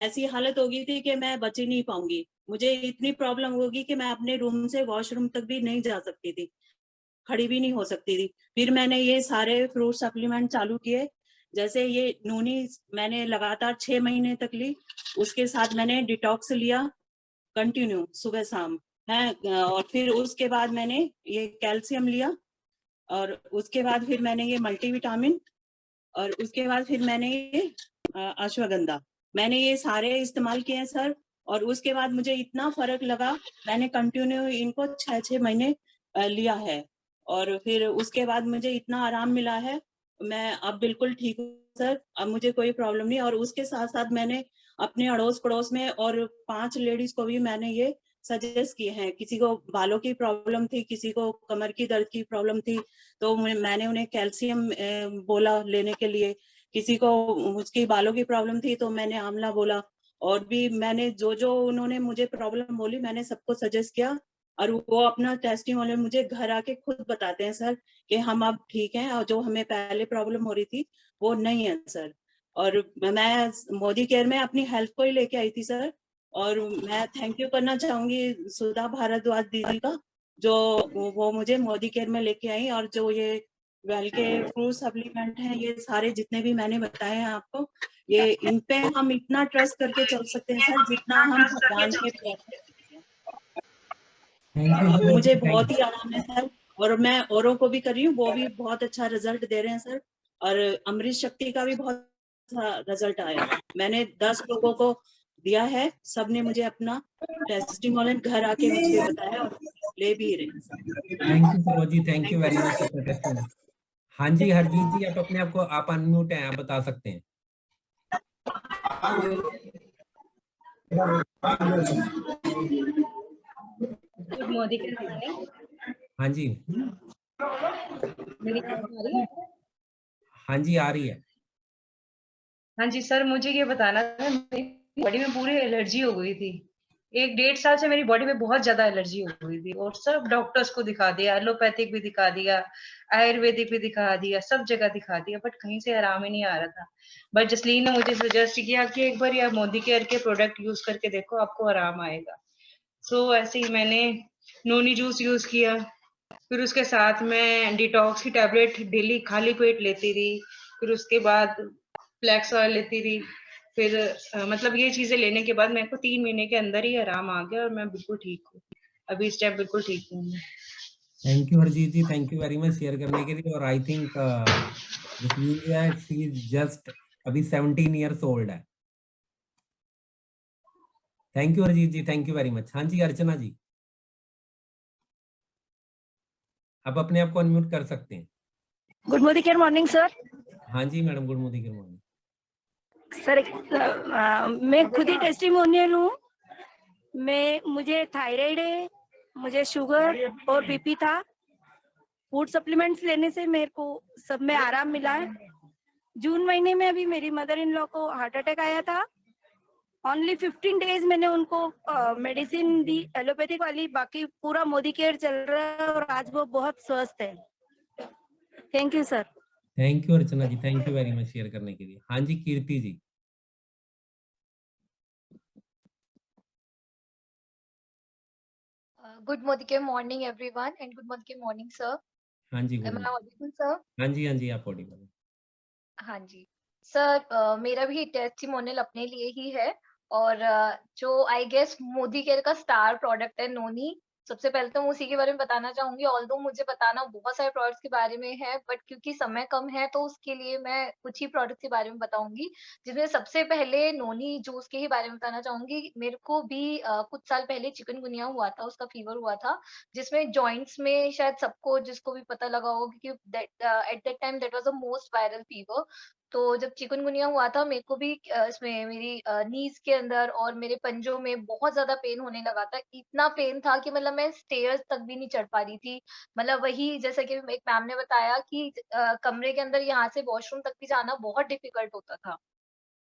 ऐसी हालत हो गई थी कि मैं बच ही नहीं पाऊंगी। मुझे इतनी प्रॉब्लम होगी कि मैं अपने रूम से वॉशरूम तक भी नहीं जा सकती थी, खड़ी भी नहीं हो सकती थी। फिर मैंने ये सारे फ्रूट सप्लीमेंट चालू किए, जैसे ये नूनी मैंने लगातार 6 महीने तक ली। उसके साथ मैंने डिटॉक्स लिया कंटिन्यू सुबह शाम है। और फिर उसके बाद मैंने ये कैल्शियम लिया, और उसके बाद फिर मैंने ये मल्टीविटामिन, और उसके बाद फिर मैंने ये अश्वगंधा, मैंने ये सारे इस्तेमाल किए हैं सर। और उसके बाद मुझे इतना फर्क लगा, मैंने कंटिन्यू इनको 6-6 महीने लिया है, और फिर उसके बाद मुझे इतना आराम मिला है। मैं अब बिल्कुल ठीक हूँ सर, अब मुझे कोई प्रॉब्लम नहीं। और उसके साथ साथ मैंने अपने अड़ोस पड़ोस में और 5 लेडीज को भी मैंने ये सजेस्ट किए हैं। किसी को बालों की प्रॉब्लम थी, किसी को कमर की दर्द की प्रॉब्लम थी, तो मैंने उन्हें कैल्शियम बोला लेने के लिए। किसी को उसकी बालों की प्रॉब्लम थी तो मैंने आंवला बोला। और भी मैंने जो जो उन्होंने मुझे प्रॉब्लम बोली, मैंने सबको सजेस्ट किया, और वो अपना टेस्टिमोनियल मुझे घर आके खुद बताते हैं सर कि हम अब ठीक हैं, और जो हमें पहले प्रॉब्लम हो रही थी वो नहीं है सर। और मैं मोदी केयर में अपनी हेल्थ को ही लेके आई थी सर। और मैं थैंक यू करना चाहूंगी सुधा भारद्वाज दीदी का, जो वो मुझे मोदी केयर में लेके आई, और जो ये वेल के फ्रूट सप्लीमेंट हैं, ये सारे जितने भी मैंने बताए हैं आपको, ये इन पे हम इतना ट्रस्ट करके चल सकते हैं सर जितना हम भगवान पे ट्रस्ट करते थैंक यू हैं। मुझे थैंक बहुत ही आराम है सर, और मैं औरों को भी कर रही हूँ, वो भी बहुत अच्छा रिजल्ट दे रहे हैं सर। और अमृत शक्ति का भी बहुत अच्छा रिजल्ट आया। मैंने 10 लोगों को दिया है, सबने मुझे अपना टेस्टिमोनियल घर आके मुझे बताया, और ले भी रहे हैं सर। Thank you Sarojini, thank you very much for testimony. हाँ जी हरजीत जी, आप अपने आप को आप अनम्यूट हैं, आप बता सकते हैं। गुड मोदी के मॉर्निंग। हाँ जी, मेरी आवाज आ रही है? हाँ जी आ रही है। हाँ जी सर, मुझे ये बताना था, मेरी बॉडी में पूरी एलर्जी हो गई थी। 1 डेढ़ साल से मेरी बॉडी में बहुत ज्यादा एलर्जी हो गई थी, और सब डॉक्टर्स को दिखा दिया, एलोपैथिक भी दिखा दिया, आयुर्वेदिक भी दिखा दिया, सब जगह दिखा दिया, बट कहीं से आराम ही नहीं आ रहा था। बट जसलीन ने मुझे सजेस्ट किया कि एक बार यार मोदी केयर के प्रोडक्ट यूज करके देखो, आपको आराम आएगा। सो ऐसे ही मैंने नोनी जूस यूज किया, फिर उसके साथ में डिटॉक्स की टैबलेट डेली खाली पेट लेती रही, फिर उसके बाद फ्लैक्स ऑयल लेती रही। फिर मतलब ये चीजें लेने के बाद मेरे को 3 महीने के अंदर ही आराम आ गया, और मैं बिल्कुल ठीक हूँ। अभी इस टाइम बिल्कुल ठीक हूँ मैं। Thank you Harjeet ji, thank you very much share करने के लिए। और आई थिंक जसमीन जो है शी इज जस्ट अभी 17 ईयर्स ओल्ड है। Thank you Harjeet ji, thank you very much. हाँ जी अर्चना जी, आप अपने आप को अनम्यूट कर सकते हैं। Good Modicare morning sir. हाँ जी madam, good morning, good morning. Sir मैं खुद ही टेस्टिमोनियल हूँ। मुझे थायराइड है, मुझे शुगर और बीपी था। फूड सप्लीमेंट्स लेने से मेरे को सब में आराम मिला है। जून महीने में अभी मेरी मदर इन लॉ को हार्ट अटैक आया था। ओनली 15 डेज मैंने उनको मेडिसिन दी एलोपैथिक वाली, बाकी पूरा मोदी केयर चल रहा है, और आज वो बहुत स्वस्थ है। Thank you sir. Thank you Archana ji, thank you very much share करने के लिए। हाँ जी कीर्ति जी। Good morning everyone, and good morning sir. हाँ जी good Am I morning. audible sir? हाँ जी, हाँ जी आप ऑडिबल। हाँ जी सर, मेरा भी टेस्टिमोनियल अपने लिए ही है। और जो आई गेस मोदी केयर का स्टार प्रोडक्ट है नोनी। सबसे पहले तो मैं उसी के बारे में बताना चाहूंगी, ऑल्दो मुझे बताना बहुत सारे प्रोडक्ट्स के बारे में है, बट क्योंकि समय कम है तो उसके लिए मैं कुछ ही प्रोडक्ट्स के बारे में बताऊंगी। जिसमें सबसे पहले नोनी जूस के ही बारे में बताना चाहूंगी। मेरे को भी कुछ साल पहले चिकनगुनिया हुआ था, उसका फीवर हुआ था, जिसमें जॉइंट्स में शायद सबको जिसको भी पता लगा होगा, क्योंकि at that time that was the most viral fever. तो जब चिकनगुनिया हुआ था, मेरे को भी इसमें मेरी नीज़ के अंदर और मेरे पंजों में बहुत ज़्यादा पेन होने लगा था। इतना पेन था कि मतलब मैं स्टेयर्स तक भी नहीं चढ़ पा रही थी। मतलब वही जैसा कि एक मैम ने बताया कि कमरे के अंदर यहाँ से वॉशरूम तक भी जाना बहुत डिफ़िकल्ट होता था।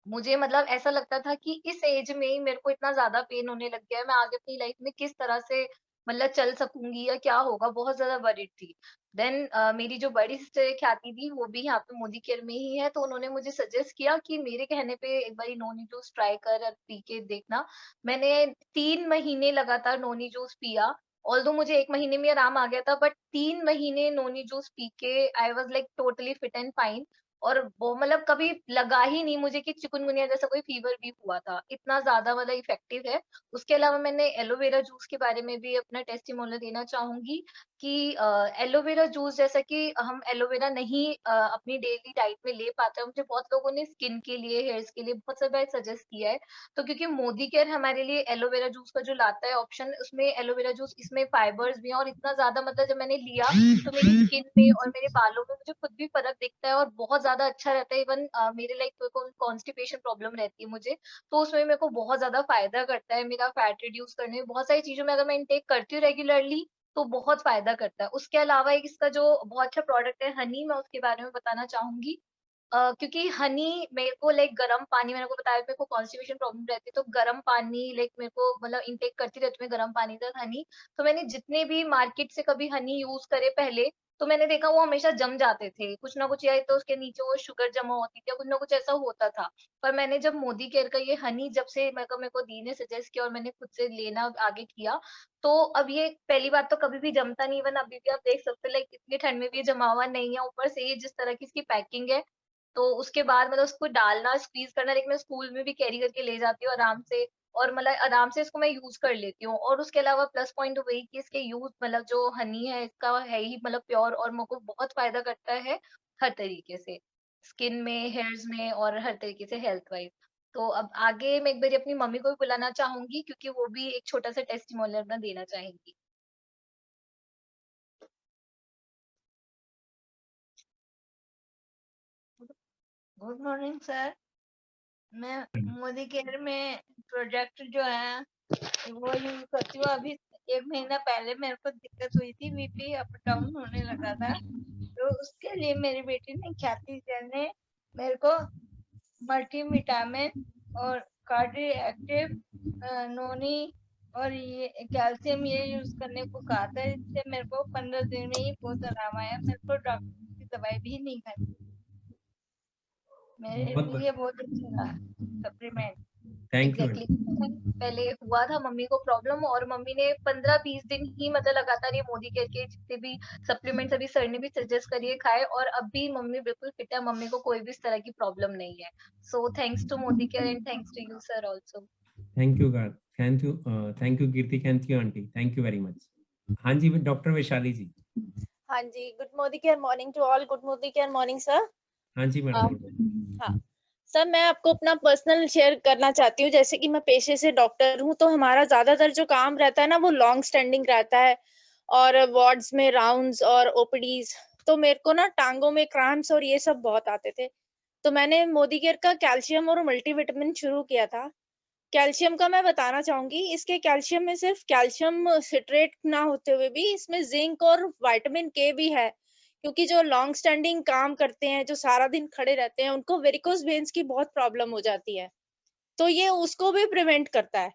मुझे मतलब ऐसा लगता था कि इस एज में ही मेरे को इतना ज़्यादा पेन होने लग गया है, मैं आगे अपनी लाइफ़ में किस तरह से मतलब चल सकूंगी या क्या होगा, बहुत ज्यादा वरीड थी। देन मेरी जो बड़ी सिस्टर ख्याति थी, वो भी यहाँ पे मोदी केयर में ही है, तो उन्होंने मुझे सजेस्ट किया कि मेरे कहने पे एक बार नोनी जूस ट्राई कर और पी के देखना। मैंने 3 महीने लगातार नोनी जूस पिया। ऑल्दो मुझे 1 महीने में आराम आ गया था, बट 3 महीने नोनी जूस पी के I was like totally fit and fine. और वो मतलब कभी लगा ही नहीं मुझे कि चिकनगुनिया जैसा कोई फीवर भी हुआ था, इतना ज्यादा मतलब इफेक्टिव है। उसके अलावा मैंने एलोवेरा जूस के बारे में भी अपना टेस्टिमोनियल देना चाहूंगी कि एलोवेरा जूस, जैसा कि हम एलोवेरा नहीं अपनी डेली डाइट में ले पाते हैं, मुझे बहुत लोगों ने स्किन के लिए, हेयर्स के लिए बहुत सारा सजेस्ट किया है। तो क्योंकि मोदी केयर हमारे लिए एलोवेरा जूस का जो लाता है ऑप्शन, उसमें एलोवेरा जूस, इसमें फाइबर्स भी हैं, और इतना ज्यादा मतलब जब मैंने लिया तो मेरी स्किन में और मेरे बालों में मुझे खुद भी फर्क दिखता है और बहुत ज्यादा अच्छा रहता है। इवन मेरे लाइक कॉन्स्टिपेशन प्रॉब्लम रहती है मुझे, तो उसमें मेरे को बहुत ज्यादा फायदा करता है, मेरा फैट रिड्यूस करने में, बहुत सारी चीजों में अगर मैं इनटेक करती हूँ रेगुलरली तो बहुत फायदा करता है। उसके अलावा एक इसका जो बहुत अच्छा प्रोडक्ट है हनी, मैं उसके बारे में बताना चाहूंगी। क्योंकि हनी मेरे को लाइक गर्म पानी, मैंने को बताया मेरे को कॉन्स्टिपेशन प्रॉब्लम रहती है, तो गर्म पानी लाइक मेरे को मतलब इनटेक करती रहती हूँ मैं गर्म पानी तक हनी। तो मैंने जितने भी मार्केट से कभी हनी यूज करे पहले, तो मैंने देखा वो हमेशा जम जाते थे, कुछ ना कुछ, या तो उसके नीचे वो शुगर जमा होती थी या कुछ ना कुछ ऐसा होता था। पर मैंने जब मोदी केयर का ये हनी जब से मेरे को दी ने सजेस्ट किया और मैंने खुद से लेना आगे किया, तो अब ये पहली बात तो कभी भी जमता नहीं। इवन अभी भी आप देख सकते हो लाइक इतनी ठंड में भी ये जमा हुआ नहीं है, ऊपर से ये जिस तरह की इसकी पैकिंग है। तो उसके बाद मतलब उसको डालना, स्क्वीज करना, लेकिन मैं स्कूल में भी कैरी करके ले जाती हूँ आराम से, और मतलब आराम से इसको मैं यूज कर लेती हूँ। और उसके अलावा प्लस पॉइंट वही कि इसके यूज मतलब जो हनी है इसका है ही मतलब प्योर, और मेरे को बहुत फायदा करता है हर तरीके से, स्किन में, हेयर्स में, और हर तरीके से हेल्थ वाइज। तो अब आगे मैं एक बार अपनी मम्मी को भी बुलाना चाहूंगी, क्योंकि वो भी एक छोटा सा टेस्टिमोनियल अपना देना चाहेंगी। Good morning sir. मैं मोदी केयर में प्रोडक्ट जो है वो यूज करती हूँ। अभी 1 महीना पहले मेरे को दिक्कत हुई थी, बीपी अप डाउन होने लगा था, तो उसके लिए मेरी बेटी ने, ख्याति सर ने, मेरे को मल्टीविटामिन और कार्डियो एक्टिव नोनी और ये कैल्शियम ये यूज करने को कहा था। इससे मेरे को 15 दिन में ही बहुत आराम आया, मेरे को डॉक्टर की दवाई भी नहीं खानी, मेरे बहुत लिए बहुत अच्छा रहा सप्लीमेंट। Thank you. एग्जैक्टली पहले हुआ था मम्मी को प्रॉब्लम, और मम्मी ने 15-20 दिन ही मतलब लगातार ये मोदी केयर के जितने भी सप्लीमेंट्स अभी सर ने भी सजेस्ट करिए खाए, और अब भी मम्मी बिल्कुल फिट है, मम्मी को कोई भी इस तरह की प्रॉब्लम नहीं है। So thanks to Modicare and thanks to you sir also. Thank you guard, thank you Kirti, thank you aunty, thank you very much. हाँ जी डॉक्टर वैशाली जी। हाँ जी, good Modicare morning to all. Good Modicare morning sir. हाँ जी madam. हाँ sir, मैं आपको अपना पर्सनल शेयर करना चाहती हूँ। जैसे कि मैं पेशे से डॉक्टर हूँ, तो हमारा ज्यादातर जो काम रहता है ना वो लॉन्ग स्टैंडिंग रहता है, और वार्ड्स में राउंड्स और ओपीडीज। तो मेरे को ना टांगों में क्रैम्प्स और ये सब बहुत आते थे, तो मैंने मोदी केयर का कैल्शियम और मल्टीविटामिन शुरू किया था। कैल्शियम का मैं बताना चाहूंगी, इसके कैल्शियम में सिर्फ कैल्शियम सिट्रेट ना होते हुए भी इसमें जिंक और विटामिन के भी है, क्योंकि जो लॉन्ग स्टैंडिंग काम करते हैं, जो सारा दिन खड़े रहते हैं, उनको वेरिकोज वेन्स की बहुत प्रॉब्लम हो जाती है, तो ये उसको भी प्रिवेंट करता है।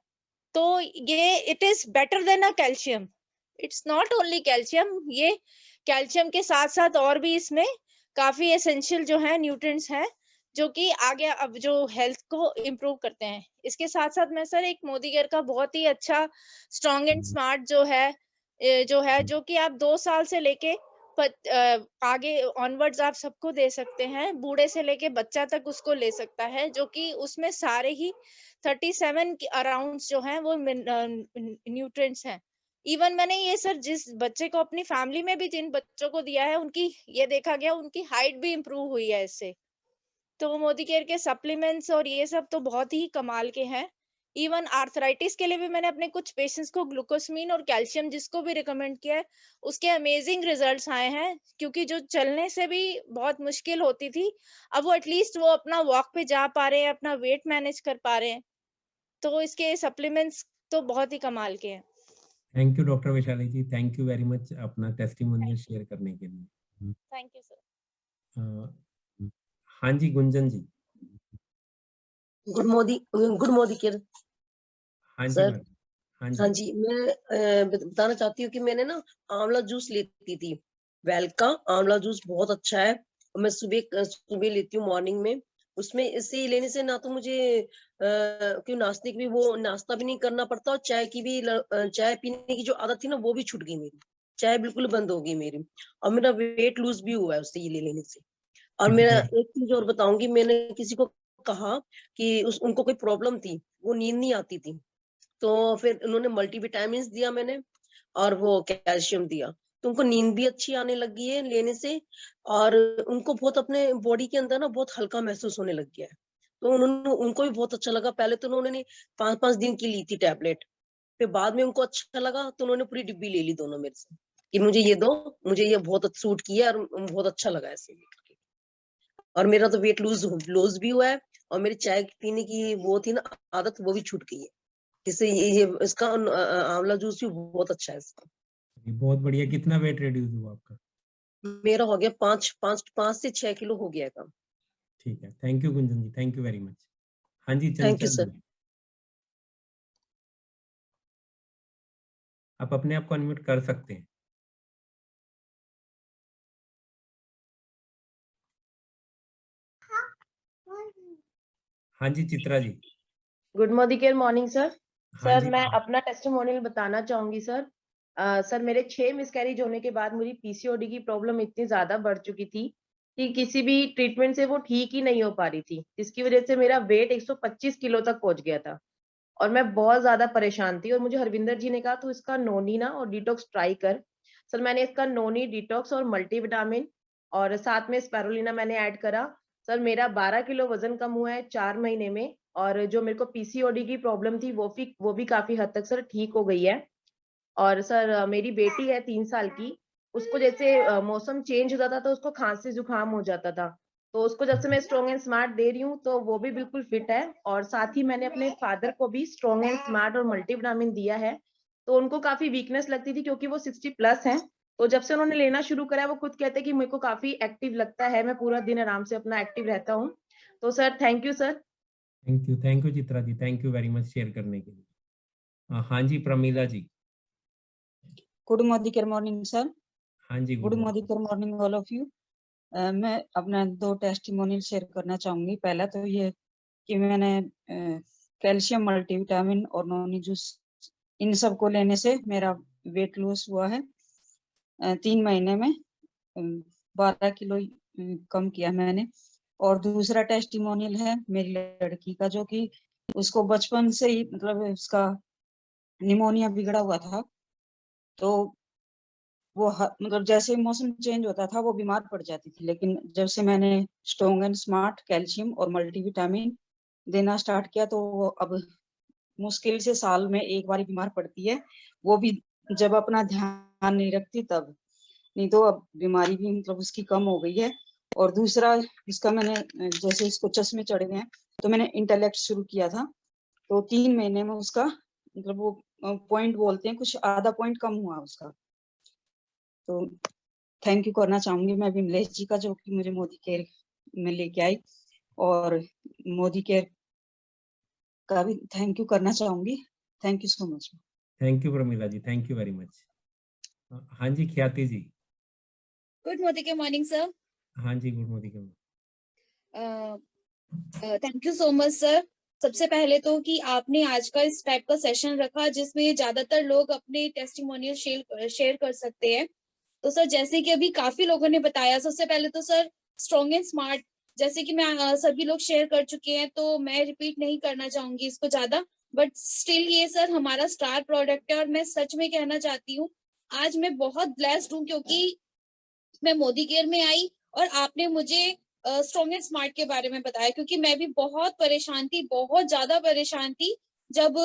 तो ये it is better than a calcium. It's not only calcium, ये कैल्शियम के साथ साथ और भी इसमें काफी एसेंशियल जो है न्यूट्रिएंट्स हैं, जो कि आगे अब जो हेल्थ को इम्प्रूव करते हैं। इसके साथ साथ मैं सर एक मोदी केयर का बहुत ही अच्छा स्ट्रॉन्ग एंड स्मार्ट जो कि आप 2 साल से लेके आगे ऑनवर्ड्स आप सबको दे सकते हैं, बूढ़े से लेके बच्चा तक उसको ले सकता है, जो कि उसमें सारे ही 37 के अराउंड जो हैं वो न्यूट्रिएंट्स हैं। इवन मैंने ये सर जिस बच्चे को अपनी फैमिली में भी जिन बच्चों को दिया है, उनकी ये देखा गया उनकी हाइट भी इम्प्रूव हुई है इससे। तो मोदी केयर के सप्लीमेंट्स और ये सब तो बहुत ही कमाल के हैं। इवन आर्थराइटिस के लिए भी मैंने अपने कुछ पेशेंट्स को ग्लूकोसमीन और कैल्शियम जिसको भी रिकमेंड किया है, उसके अमेजिंग रिजल्ट्स आए हैं, क्योंकि जो चलने से भी बहुत मुश्किल होती थी, अब वो एटलीस्ट वो अपना वॉक पे जा पा रहे हैं, अपना वेट मैनेज कर पा रहे हैं। तो इसके सप्लीमेंट्स तो बहुत ही कमाल के हैं। Thank you doctor Vaishali ji, thank you very much अपना टेस्टिमोनियल शेयर करने के लिए। Thank you sir. हाँ जी गुंजन जी। गुड मोदी केयर हाँ जी सर। मैडम। हाँ हाँ जी, जी, मैं बताना चाहती हूँ कि मैंने ना आंवला जूस लेती थी, वेल का आंवला जूस बहुत अच्छा है और मैं सुबह लेती हूँ मॉर्निंग में। उसमें इसे लेने से ना तो मुझे क्यों नाश्ते की भी वो नाश्ता भी नहीं करना पड़ता और चाय की भी चाय पीने की जो आदत थी ना वो भी छूट गई मेरी। चाय बिल्कुल बंद हो गई मेरी और मेरा वेट लूज़ भी हुआ है उससे ये ले लेने से। और मेरा कितना एक चीज़ और बताऊँगी, मैंने किसी को कहा कि उनको कोई प्रॉब्लम थी, वो नींद नहीं आती थी। तो फिर उन्होंने मल्टीविटामिन्स दिया मैंने और वो कैल्शियम दिया। तो उनको नींद भी अच्छी आने लगी है लेने से और उनको बहुत अपने बॉडी के अंदर ना बहुत हल्का महसूस होने लग गया है। तो उनको भी बहुत अच्छा लगा। पहले तो उन्होंने 5-5 दिन की ली थी टैबलेट, फिर बाद में उनको अच्छा लगा तो उन्होंने पूरी डिब्बी ले ली दोनों मेरे से कि मुझे ये दो, मुझे ये बहुत सूट किया और बहुत अच्छा लगा ऐसे लेकर के। और मेरा तो वेट लूज़ भी हुआ है और मेरी चाय पीने की वो थी ना आदत वो भी छूट गई है। इससे ये इसका आंवला जूस भी बहुत अच्छा है इसका। बहुत बढ़िया। कितना वेट रिड्यूस हुआ आपका? मेरा हो गया 5 से 6 किलो हो गया है कम। ठीक है, thank you Gunjan ji, thank you very much. हाँ जी, थैंक यू चंचल सर। जी, आप अपने आप को अनम्यूट कर सकते हैं। हाँ जी, Chitra ji. Good morning sir. हाँ सर जी, मैं अपना टेस्टिमोनियल बताना चाहूंगी सर। सर मेरे 6 मिसकैरेज होने के बाद मेरी पीसीओडी की प्रॉब्लम इतनी ज्यादा बढ़ चुकी थी कि किसी भी ट्रीटमेंट से वो ठीक ही नहीं हो पा रही थी, जिसकी वजह से मेरा वेट 125 किलो तक पहुंच गया था और मैं बहुत ज्यादा परेशान थी। और मुझे हरविंदर जी ने कहा तो इसका नोनी ना और डिटॉक्स ट्राई कर। सर मैंने इसका नोनी, डिटॉक्स और मल्टीविटामिन और साथ में स्पारुलिना मैंने ऐड करा। सर मेरा 12 किलो वजन कम हुआ है 4 महीने में और जो मेरे को पीसीओडी की प्रॉब्लम थी वो भी काफी हद तक सर ठीक हो गई है। और सर मेरी बेटी है 3 साल की, उसको जैसे मौसम चेंज होता था तो उसको खांसी जुकाम हो जाता था, तो उसको जब से मैं स्ट्रॉन्ग एंड स्मार्ट दे रही हूँ तो वो भी बिल्कुल फिट है। और साथ ही मैंने अपने फादर को भी स्ट्रॉन्ग एंड स्मार्ट और मल्टीविटामिन दिया है। तो उनको काफी वीकनेस लगती थी क्योंकि वो 60+ हैं, तो जब से उन्होंने लेना शुरू करा वो खुद कहते हैं कि मेरे को काफी एक्टिव लगता है, मैं पूरा दिन आराम से अपना एक्टिव रहता हूँ। तो sir thank you sir. Thank you Chitra ji, thank you very much share करने के लिए। हाँ जी, Pramila ji. Good morning sir. हाँ जी, good good morning all of you. मैं अपना 2 टेस्टिमोनियल शेयर करना चाहूंगी। पहला तो ये कि मैंने कैल्शियम मल्टीविटामिन और नॉनी जूस इन सब को लेने से मेरा वेट लॉस हुआ है। 3 महीने में 12 किलो कम किया मैंने। और दूसरा टेस्टिमोनियल है मेरी लड़की का, जो कि उसको बचपन से ही मतलब उसका निमोनिया बिगड़ा हुआ था, तो वो मतलब जैसे मौसम चेंज होता था वो बीमार पड़ जाती थी। लेकिन जब से मैंने स्ट्रॉन्ग एंड स्मार्ट कैल्शियम और मल्टीविटामिन देना स्टार्ट किया तो वो अब मुश्किल से साल में एक बार बीमार पड़ती है, वो भी जब अपना ध्यान नहीं रखती तब। नहीं तो अब बीमारी भी मतलब उसकी कम हो गई है। और दूसरा इसका मैंने जैसे इसको चश्मे चढ़ गए हैं तो मैंने इंटेलेक्ट शुरू किया था, तो 3 महीने में उसका मतलब वो पॉइंट बोलते हैं कुछ आधा पॉइंट कम हुआ उसका। तो थैंक यू करना चाहूंगी मैं विमलेश जी का, जो कि मुझे मोदी केयर में लेके आई, और मोदी केयर का भी थैंक यू करना चाहूंगी। Thank you so much. Thank you Pramila ji, thank you very much. हाँ जी, Khyati ji. Good morning sir. हाँ जी, good morning. Thank you so much sir. सबसे पहले तो कि आपने आज का इस टाइप का सेशन रखा जिसमें ज्यादातर लोग अपने टेस्टिमोनियल शेयर कर सकते हैं। तो सर जैसे कि अभी काफी लोगों ने बताया, सबसे पहले तो सर स्ट्रॉन्ग एंड स्मार्ट जैसे कि मैं सभी लोग शेयर कर चुके हैं तो मैं रिपीट नहीं करना चाहूंगी इसको ज्यादा, बट स्टिल ये सर हमारा स्टार प्रोडक्ट है। और मैं सच में कहना चाहती हूँ आज मैं बहुत ब्लेस्ड हूँ क्योंकि मैं मोदी केयर में आई और आपने मुझे स्ट्रॉन्ग एंड स्मार्ट के बारे में बताया, क्योंकि मैं भी बहुत परेशान थी, बहुत ज्यादा परेशान थी जब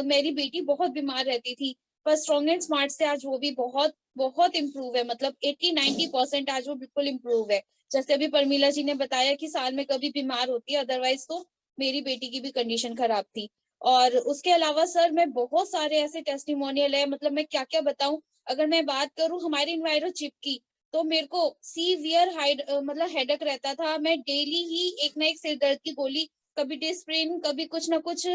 मेरी बेटी बहुत बीमार रहती थी। पर स्ट्रॉन्ग एंड स्मार्ट से आज वो भी बहुत बहुत इम्प्रूव है, मतलब 80-90% आज वो बिल्कुल इम्प्रूव है। जैसे अभी परमीला जी ने बताया कि साल में कभी बीमार होती है, अदरवाइज तो मेरी बेटी की भी कंडीशन खराब थी। और उसके अलावा सर मैं बहुत सारे ऐसे टेस्टिमोनियल है, मतलब मैं क्या क्या बताऊं। अगर मैं बात करूं हमारे इन्वायरो चिप की, तो मेरे को सीवियर मतलब हेडेक रहता था। मैं डेली ही एक ना एक सिर दर्द की गोली, कभी डिस्प्रिन, कभी कुछ ना कुछ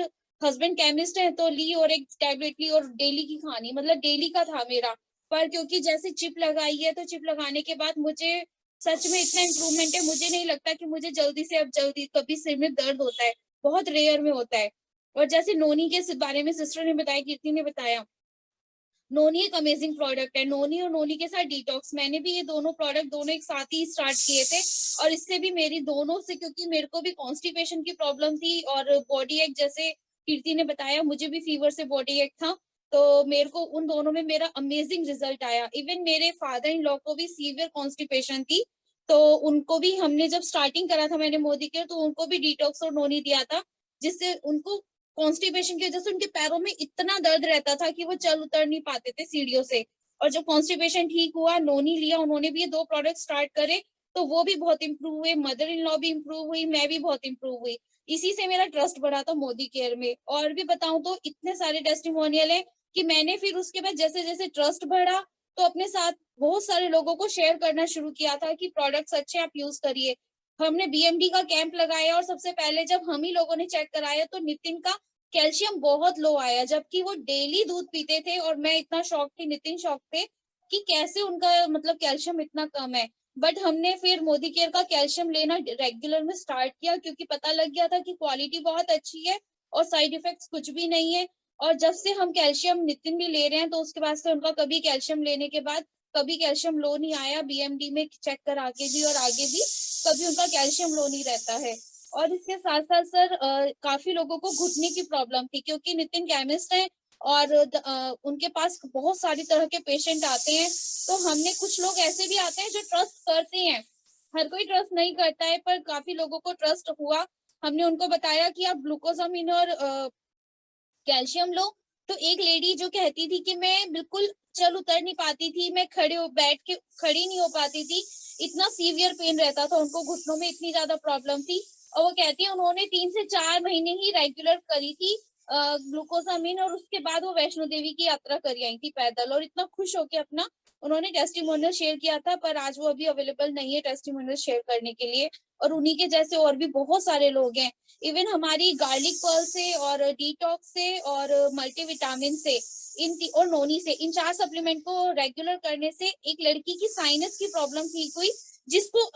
हस्बैंड केमिस्ट है तो ली और एक टैबलेट ली और डेली की खानी, मतलब डेली का था मेरा। पर क्योंकि जैसे चिप लगाई है तो चिप लगाने के बाद मुझे सच में इतना इम्प्रूवमेंट है, मुझे नहीं लगता कि मुझे जल्दी से अब जल्दी कभी सिर में दर्द होता है, बहुत रेयर में होता है। और जैसे नोनी के बारे में सिस्टर ने बताया, कीर्ति ने बताया, नोनी एक अमेजिंग प्रोडक्ट है। नोनी और नोनी के साथ डिटॉक्स, मैंने भी ये दोनों प्रोडक्ट दोनों एक साथ ही स्टार्ट किए थे और इससे भी मेरी दोनों से, क्योंकि मेरे को भी कॉन्स्टिपेशन की प्रॉब्लम थी और बॉडी एक, जैसे कीर्ति ने बताया मुझे भी फीवर से बॉडी एक था, तो मेरे को उन दोनों में मेरा अमेजिंग रिजल्ट आया। इवन मेरे फादर इन लॉ को भी सीवियर कॉन्स्टिपेशन थी, तो उनको भी हमने जब स्टार्टिंग करा था मैंने मोदी केयर, तो उनको भी डिटॉक्स और नोनी दिया था, जिससे उनको कॉन्स्टिपेशन की वजह से उनके पैरों में इतना दर्द रहता था कि वो चल उतर नहीं पाते थे सीढ़ियों से। और जब कॉन्स्टिपेशन ठीक हुआ, नोनी लिया, उन्होंने भी ये 2 प्रोडक्ट स्टार्ट करे तो वो भी बहुत इंप्रूव हुए, मदर इन लॉ भी इंप्रूव हुई, मैं भी बहुत इंप्रूव हुई। इसी से मेरा ट्रस्ट बढ़ा था मोदी केयर में। और भी बताऊं तो इतने सारे टेस्टिमोनियल है कि मैंने फिर उसके बाद जैसे जैसे ट्रस्ट बढ़ा तो अपने साथ बहुत सारे लोगों को शेयर करना शुरू किया था कि प्रोडक्ट्स अच्छे, आप यूज करिए। हमने बीएमडी का कैंप लगाया और सबसे पहले जब हम ही लोगों ने चेक कराया तो नितिन का कैल्शियम बहुत लो आया, जबकि वो डेली दूध पीते थे और मैं इतना शॉक थी, नितिन शॉक थे कि कैसे उनका मतलब कैल्शियम इतना कम है। बट हमने फिर मोदी केयर का कैल्शियम लेना रेगुलर में स्टार्ट किया, क्योंकि पता लग गया था कि क्वालिटी बहुत अच्छी है और साइड इफेक्ट्स कुछ भी नहीं है। और जब से हम कैल्शियम नितिन भी ले रहे हैं तो उसके बाद से उनका कभी कैल्शियम लेने के बाद कभी कैल्शियम लो नहीं आया। बीएमडी में चेक करा के भी और आगे भी कभी उनका कैल्शियम लो नहीं रहता है। और इसके साथ साथ सर काफी लोगों को घुटने की प्रॉब्लम थी, क्योंकि नितिन केमिस्ट है और उनके पास बहुत सारी तरह के पेशेंट आते हैं। तो हमने, कुछ लोग ऐसे भी आते हैं जो ट्रस्ट करते हैं, हर कोई ट्रस्ट नहीं करता है, पर काफी लोगों को ट्रस्ट हुआ। हमने उनको बताया कि आप ग्लूकोजामिन और कैल्शियम लो। तो एक लेडी जो कहती थी कि मैं बिल्कुल चल उतर नहीं पाती थी, मैं बैठ के खड़ी नहीं हो पाती थी, इतना सीवियर पेन रहता था उनको, घुटनों में इतनी ज्यादा प्रॉब्लम थी। और वो कहती है उन्होंने 3 से 4 महीने ही रेगुलर करी थी ग्लूकोजामिन, और उसके बाद वो वैष्णो देवी की यात्रा करी आई थी पैदल, और इतना खुश होके अपना उन्होंने टेस्टिमोनियल शेयर किया था। पर आज वो अभी अवेलेबल नहीं है टेस्टिमोनियल शेयर करने के लिए। और उन्हीं के जैसे और भी बहुत सारे लोग हैं। इवन हमारी गार्लिक पर्ल से और डिटॉक्स से और मल्टीविटामिन से और नोनी से, इन 4 सप्लीमेंट को रेगुलर करने से एक लड़की की साइनस की प्रॉब्लम ठीक हुई, जिसको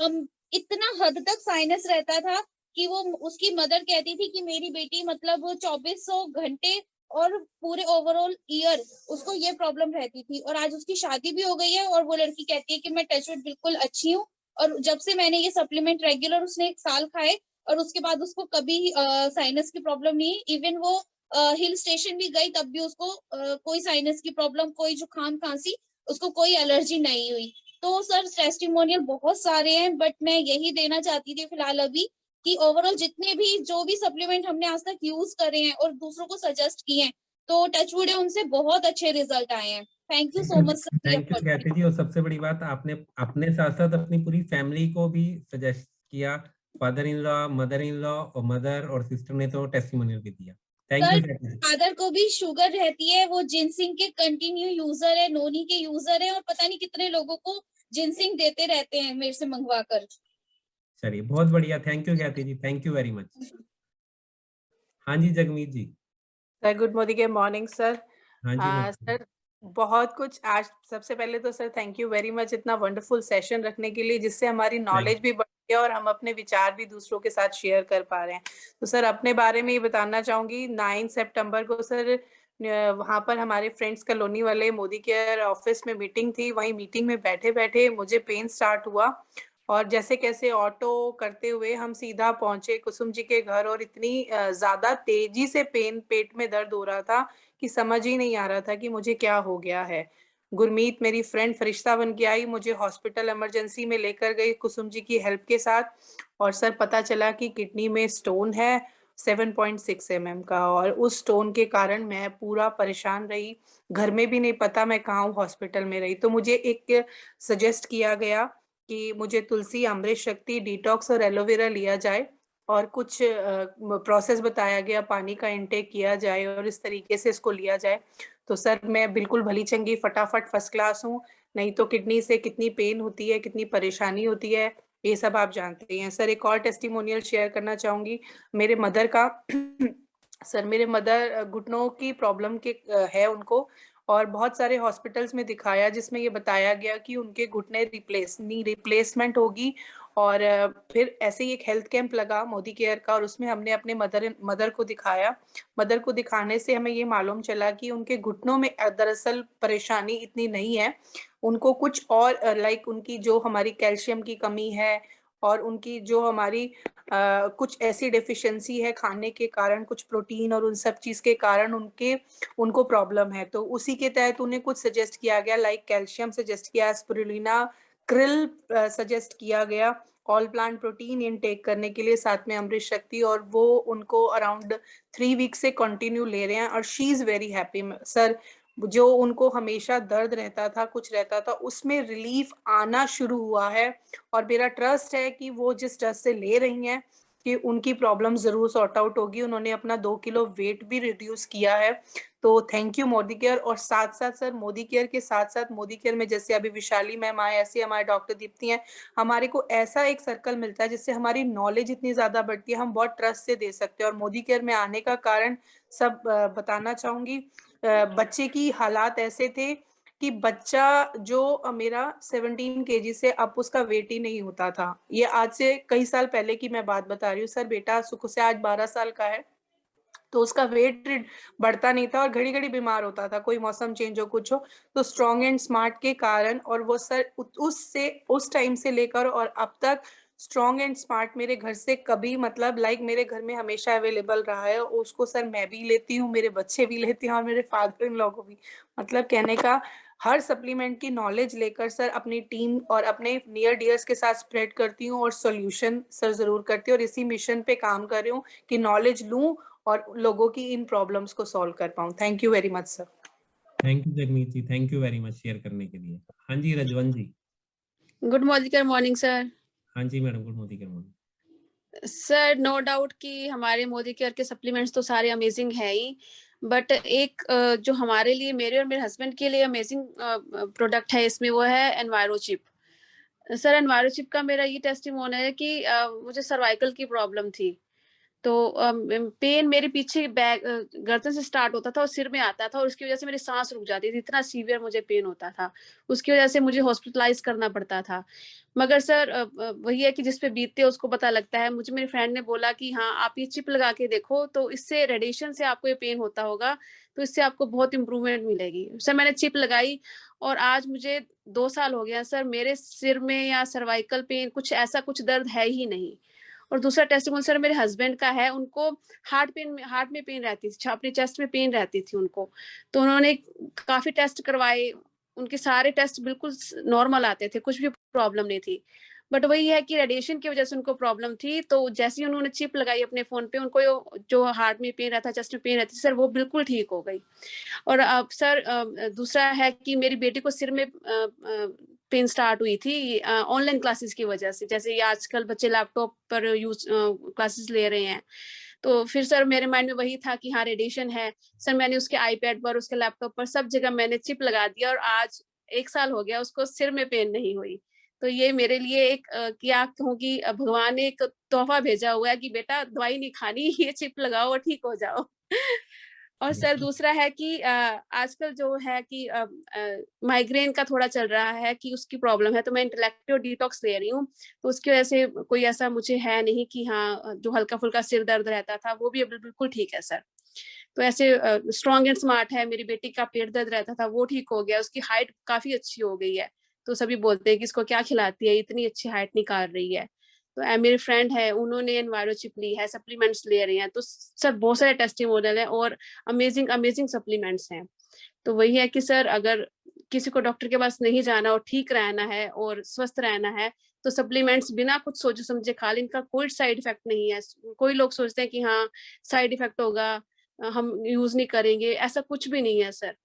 इतना हद तक साइनस रहता था कि वो, उसकी मदर कहती थी कि मेरी बेटी मतलब 2400 घंटे और पूरे ओवरऑल ईयर उसको ये प्रॉब्लम रहती थी। और आज उसकी शादी भी हो गई है और वो लड़की कहती है कि मैं टचवुड बिल्कुल अच्छी हूँ। और जब से मैंने ये सप्लीमेंट रेगुलर उसने 1 साल खाए और उसके बाद उसको कभी साइनस की प्रॉब्लम नहीं। इवन वो हिल स्टेशन भी गई तब भी उसको कोई साइनस की प्रॉब्लम, कोई जुकाम खांसी, उसको कोई एलर्जी नहीं हुई। तो सर टेस्टिमोनियल बहुत सारे हैं, बट मैं यही देना चाहती थी फिलहाल अभी कि ओवरऑल जितने भी जो भी सप्लीमेंट हमने आज तक यूज करे हैं और दूसरों को सजेस्ट किए हैं, तो टचवुड है उनसे बहुत अच्छे रिजल्ट आए हैं। Thank you so much sir. Thank you कहती जी। और सबसे बड़ी बात, आपने अपने साथ साथ अपनी पूरी फैमिली को भी सजेस्ट किया, father in law, mother in law और मदर और सिस्टर ने तो टेस्टिमोनियल भी दिया। Thank you. फादर को भी शुगर रहती है, वो जिनसिंग के कंटिन्यू यूजर है, नोनी के यूजर है, और पता नहीं कितने लोगों को जिनसिंग देते रहते हैं मेरे से मंगवा कर। चलिए बहुत बढ़िया, थैंक यू कहती जी, थैंक यू वेरी मच। हाँ जी Jagmeet ji. Sir good morning sir. हाँ जी सर बहुत कुछ आज, सबसे पहले तो sir thank you very much इतना वंडरफुल सेशन रखने के लिए, जिससे हमारी नॉलेज भी बढ़ी है और हम अपने विचार भी दूसरों के साथ शेयर कर पा रहे हैं। तो सर अपने बारे में ये बताना चाहूंगी, 9 सितंबर को सर वहां पर हमारे फ्रेंड्स कॉलोनी वाले मोदी केयर ऑफिस में मीटिंग थी। वहीं मीटिंग में बैठे बैठे मुझे पेन स्टार्ट हुआ और जैसे कैसे ऑटो करते हुए हम सीधा पहुंचे कुसुम जी के घर, और इतनी ज्यादा तेजी से पेट में दर्द हो रहा था कि समझ ही नहीं आ रहा था कि मुझे क्या हो गया है। गुरमीत मेरी फ्रेंड फरिश्ता बन के आई, मुझे हॉस्पिटल इमरजेंसी में लेकर गई कुसुम जी की हेल्प के साथ, और सर पता चला कि किडनी में स्टोन है 7.6 mm का, और उस स्टोन के कारण मैं पूरा परेशान रही, घर में भी नहीं पता मैं कहाँ हूँ, हॉस्पिटल में रही। तो मुझे एक सजेस्ट किया गया कि मुझे तुलसी, अमृत शक्ति, डिटॉक्स और एलोवेरा लिया जाए, और कुछ प्रोसेस बताया गया, पानी का इंटेक किया जाए और इस तरीके से इसको लिया जाए। तो सर मैं बिल्कुल भली चंगी फटाफट फर्स्ट क्लास हूँ, नहीं तो किडनी से कितनी पेन होती है, कितनी परेशानी होती है, ये सब आप जानते हैं। सर एक और टेस्टिमोनियल शेयर करना चाहूंगी, मेरे मदर का सर मेरे मदर घुटनों की प्रॉब्लम के है उनको, और बहुत सारे हॉस्पिटल्स में दिखाया जिसमें ये बताया गया कि उनके घुटने रिप्लेसमेंट होगी। और फिर ऐसे ही एक हेल्थ कैंप लगा मोदी केयर का, और उसमें हमने अपने मदर को दिखाया। मदर को दिखाने से हमें ये मालूम चला कि उनके घुटनों में दरअसल परेशानी इतनी नहीं है, उनको कुछ और लाइक उनकी जो हमारी कैल्शियम की कमी है, और उनकी जो हमारी कुछ ऐसी डेफिशिएंसी है खाने के कारण, कुछ प्रोटीन और उन सब चीज के कारण उनको प्रॉब्लम है। तो उसी के तहत उन्हें कुछ सजेस्ट किया गया, लाइक कैल्शियम सजेस्ट किया, स्पिरुलिना, krill सजेस्ट किया गया, ऑल प्लांट प्रोटीन इनटेक करने के लिए, साथ में अमृत शक्ति, और वो उनको अराउंड 3 वीक से कंटिन्यू ले रहे हैं, और she is very happy. Sir जो उनको हमेशा दर्द रहता था, कुछ रहता था, उसमें रिलीफ आना शुरू हुआ है, और मेरा ट्रस्ट है कि वो जिस ट्रस्ट से ले रही हैं कि उनकी प्रॉब्लम जरूर सॉर्ट आउट होगी। उन्होंने अपना 2 किलो वेट भी रिड्यूस किया है। तो थैंक यू मोदी केयर। और साथ साथ सर मोदी केयर के साथ साथ मोदी केयर में जैसे अभी विशाली मैम आए, ऐसे हमारे डॉक्टर दीप्ति हैं, हमारे को ऐसा एक सर्कल मिलता है जिससे हमारी नॉलेज इतनी ज्यादा बढ़ती है, हम बहुत ट्रस्ट से दे सकते हैं। और मोदी केयर में आने का कारण सब बताना चाहूंगी, बच्चे की हालात ऐसे थे कि बच्चा जो मेरा 17 kg से अब उसका वेट ही नहीं होता था। ये आज से कई साल पहले की मैं बात बता रही हूँ सर। बेटा सुख से आज 12 साल का है, तो उसका वेट बढ़ता नहीं था और घड़ी घड़ी बीमार होता था, कोई मौसम चेंज हो कुछ हो। तो स्ट्रॉन्ग एंड स्मार्ट के कारण, और वो सर उस टाइम से लेकर और अब तक स्ट्रॉन्ग एंड स्मार्ट मेरे घर से कभी मतलब लाइक मेरे घर में हमेशा अवेलेबल रहा है। उसको सर मैं भी लेती हूँ, मेरे बच्चे भी लेते हैं, और मेरे फादर इन लॉ को भी। मतलब कहने का हर सप्लीमेंट की नॉलेज लेकर सर अपनी टीम और अपने नियर डियर्स के साथ स्प्रेड करती हूँ, और सॉल्यूशन सर जरूर करती हूँ, और इसी मिशन पे काम कर रही हूँ कि नॉलेज लूँ और लोगों की इन प्रॉब्लम्स को सॉल्व कर पाऊँ। Thank you very much sir. Thank you Jagmeet ji, thank you very much share करने के लिए। हाँ जी Rajvan ji. Good morning sir. हाँ जी madam, good morning. Sir no doubt कि हमारे मोदी केयर के सप्लीमेंट्स तो सारे अमेजिंग है ही, बट एक जो हमारे लिए, मेरे और मेरे हस्बैंड के लिए अमेजिंग प्रोडक्ट है इसमें, वो है एनवायरोचिप। सर एनवायरोचिप का मेरा ये टेस्टिमोन है कि मुझे सर्वाइकल की प्रॉब्लम थी, तो पेन मेरे पीछे बैक गर्दन से स्टार्ट होता था और सिर में आता था, और उसकी वजह से मेरी सांस रुक जाती थी, इतना सीवियर मुझे पेन होता था। उसकी वजह से मुझे हॉस्पिटलाइज करना पड़ता था। मगर सर वही है कि जिस पे बीतते उसको पता लगता है। मुझे मेरी फ्रेंड ने बोला कि हाँ आप ये चिप लगा के देखो, तो इससे रेडिएशन से आपको ये पेन होता होगा, तो इससे आपको बहुत इम्प्रूवमेंट मिलेगी। सर मैंने चिप लगाई और आज मुझे 2 साल हो गया सर, मेरे सिर में या सर्वाइकल पेन कुछ ऐसा कुछ दर्द है ही नहीं। और दूसरा टेस्टिमोनियल सर मेरे हस्बैंड का है, उनको हार्ट में पेन रहती थी, अपने चेस्ट में पेन रहती थी उनको, तो उन्होंने काफी टेस्ट करवाए, उनके सारे टेस्ट बिल्कुल नॉर्मल आते थे, कुछ भी प्रॉब्लम नहीं थी। बट वही है कि रेडिएशन की वजह से उनको प्रॉब्लम थी, तो जैसे ही उन्होंने चिप लगाई अपने फोन पे, उनको जो हार्ट में पेन रहता है, चेस्ट में पेन रहती है सर, वो बिल्कुल ठीक हो गई। और अब सर दूसरा है कि मेरी बेटी को सिर में पेन स्टार्ट हुई थी ऑनलाइन क्लासेस की वजह से, जैसे ये आजकल बच्चे लैपटॉप पर यूज क्लासेस ले रहे हैं, तो फिर सर मेरे माइंड में वही था कि हाँ रेडिएशन है। सर मैंने उसके आईपैड पर, उसके लैपटॉप पर, सब जगह मैंने चिप लगा दिया, और आज 1 साल हो गया उसको सिर में पेन नहीं हुई। तो ये मेरे लिए एक क्या कहूँ कि भगवान ने एक तोहफा भेजा हुआ है कि बेटा दवाई नहीं खानी, ये चिप लगाओ और ठीक हो जाओ। और सर दूसरा है कि आजकल जो है कि माइग्रेन का थोड़ा चल रहा है कि उसकी प्रॉब्लम है, तो मैं इंटेलेक्टिव डिटॉक्स ले रही हूँ, तो उसकी वजह से कोई ऐसा मुझे है नहीं कि हाँ जो हल्का फुल्का सिर दर्द रहता था वो भी अब बिल्कुल ठीक है सर। तो ऐसे स्ट्रॉन्ग एंड स्मार्ट है, मेरी बेटी का पेट दर्द रहता था वो ठीक हो गया, उसकी हाइट काफी अच्छी हो गई है, तो सभी बोलते हैं कि इसको क्या खिलाती है, इतनी अच्छी हाइट निकाल रही है। तो मेरे फ्रेंड है, उन्होंने एनवायरोचिप ली है, सप्लीमेंट्स ले रही हैं, तो सर बहुत सारे टेस्टिमोनियल है और अमेजिंग सप्लीमेंट्स हैं। तो वही है कि सर अगर किसी को डॉक्टर के पास नहीं जाना और ठीक रहना है और स्वस्थ रहना है, तो सप्लीमेंट्स बिना कुछ सोचे समझे खा लें, इनका कोई साइड इफेक्ट नहीं है। कोई लोग सोचते हैं कि हाँ साइड इफेक्ट होगा, हम यूज नहीं करेंगे, ऐसा कुछ भी नहीं है सर,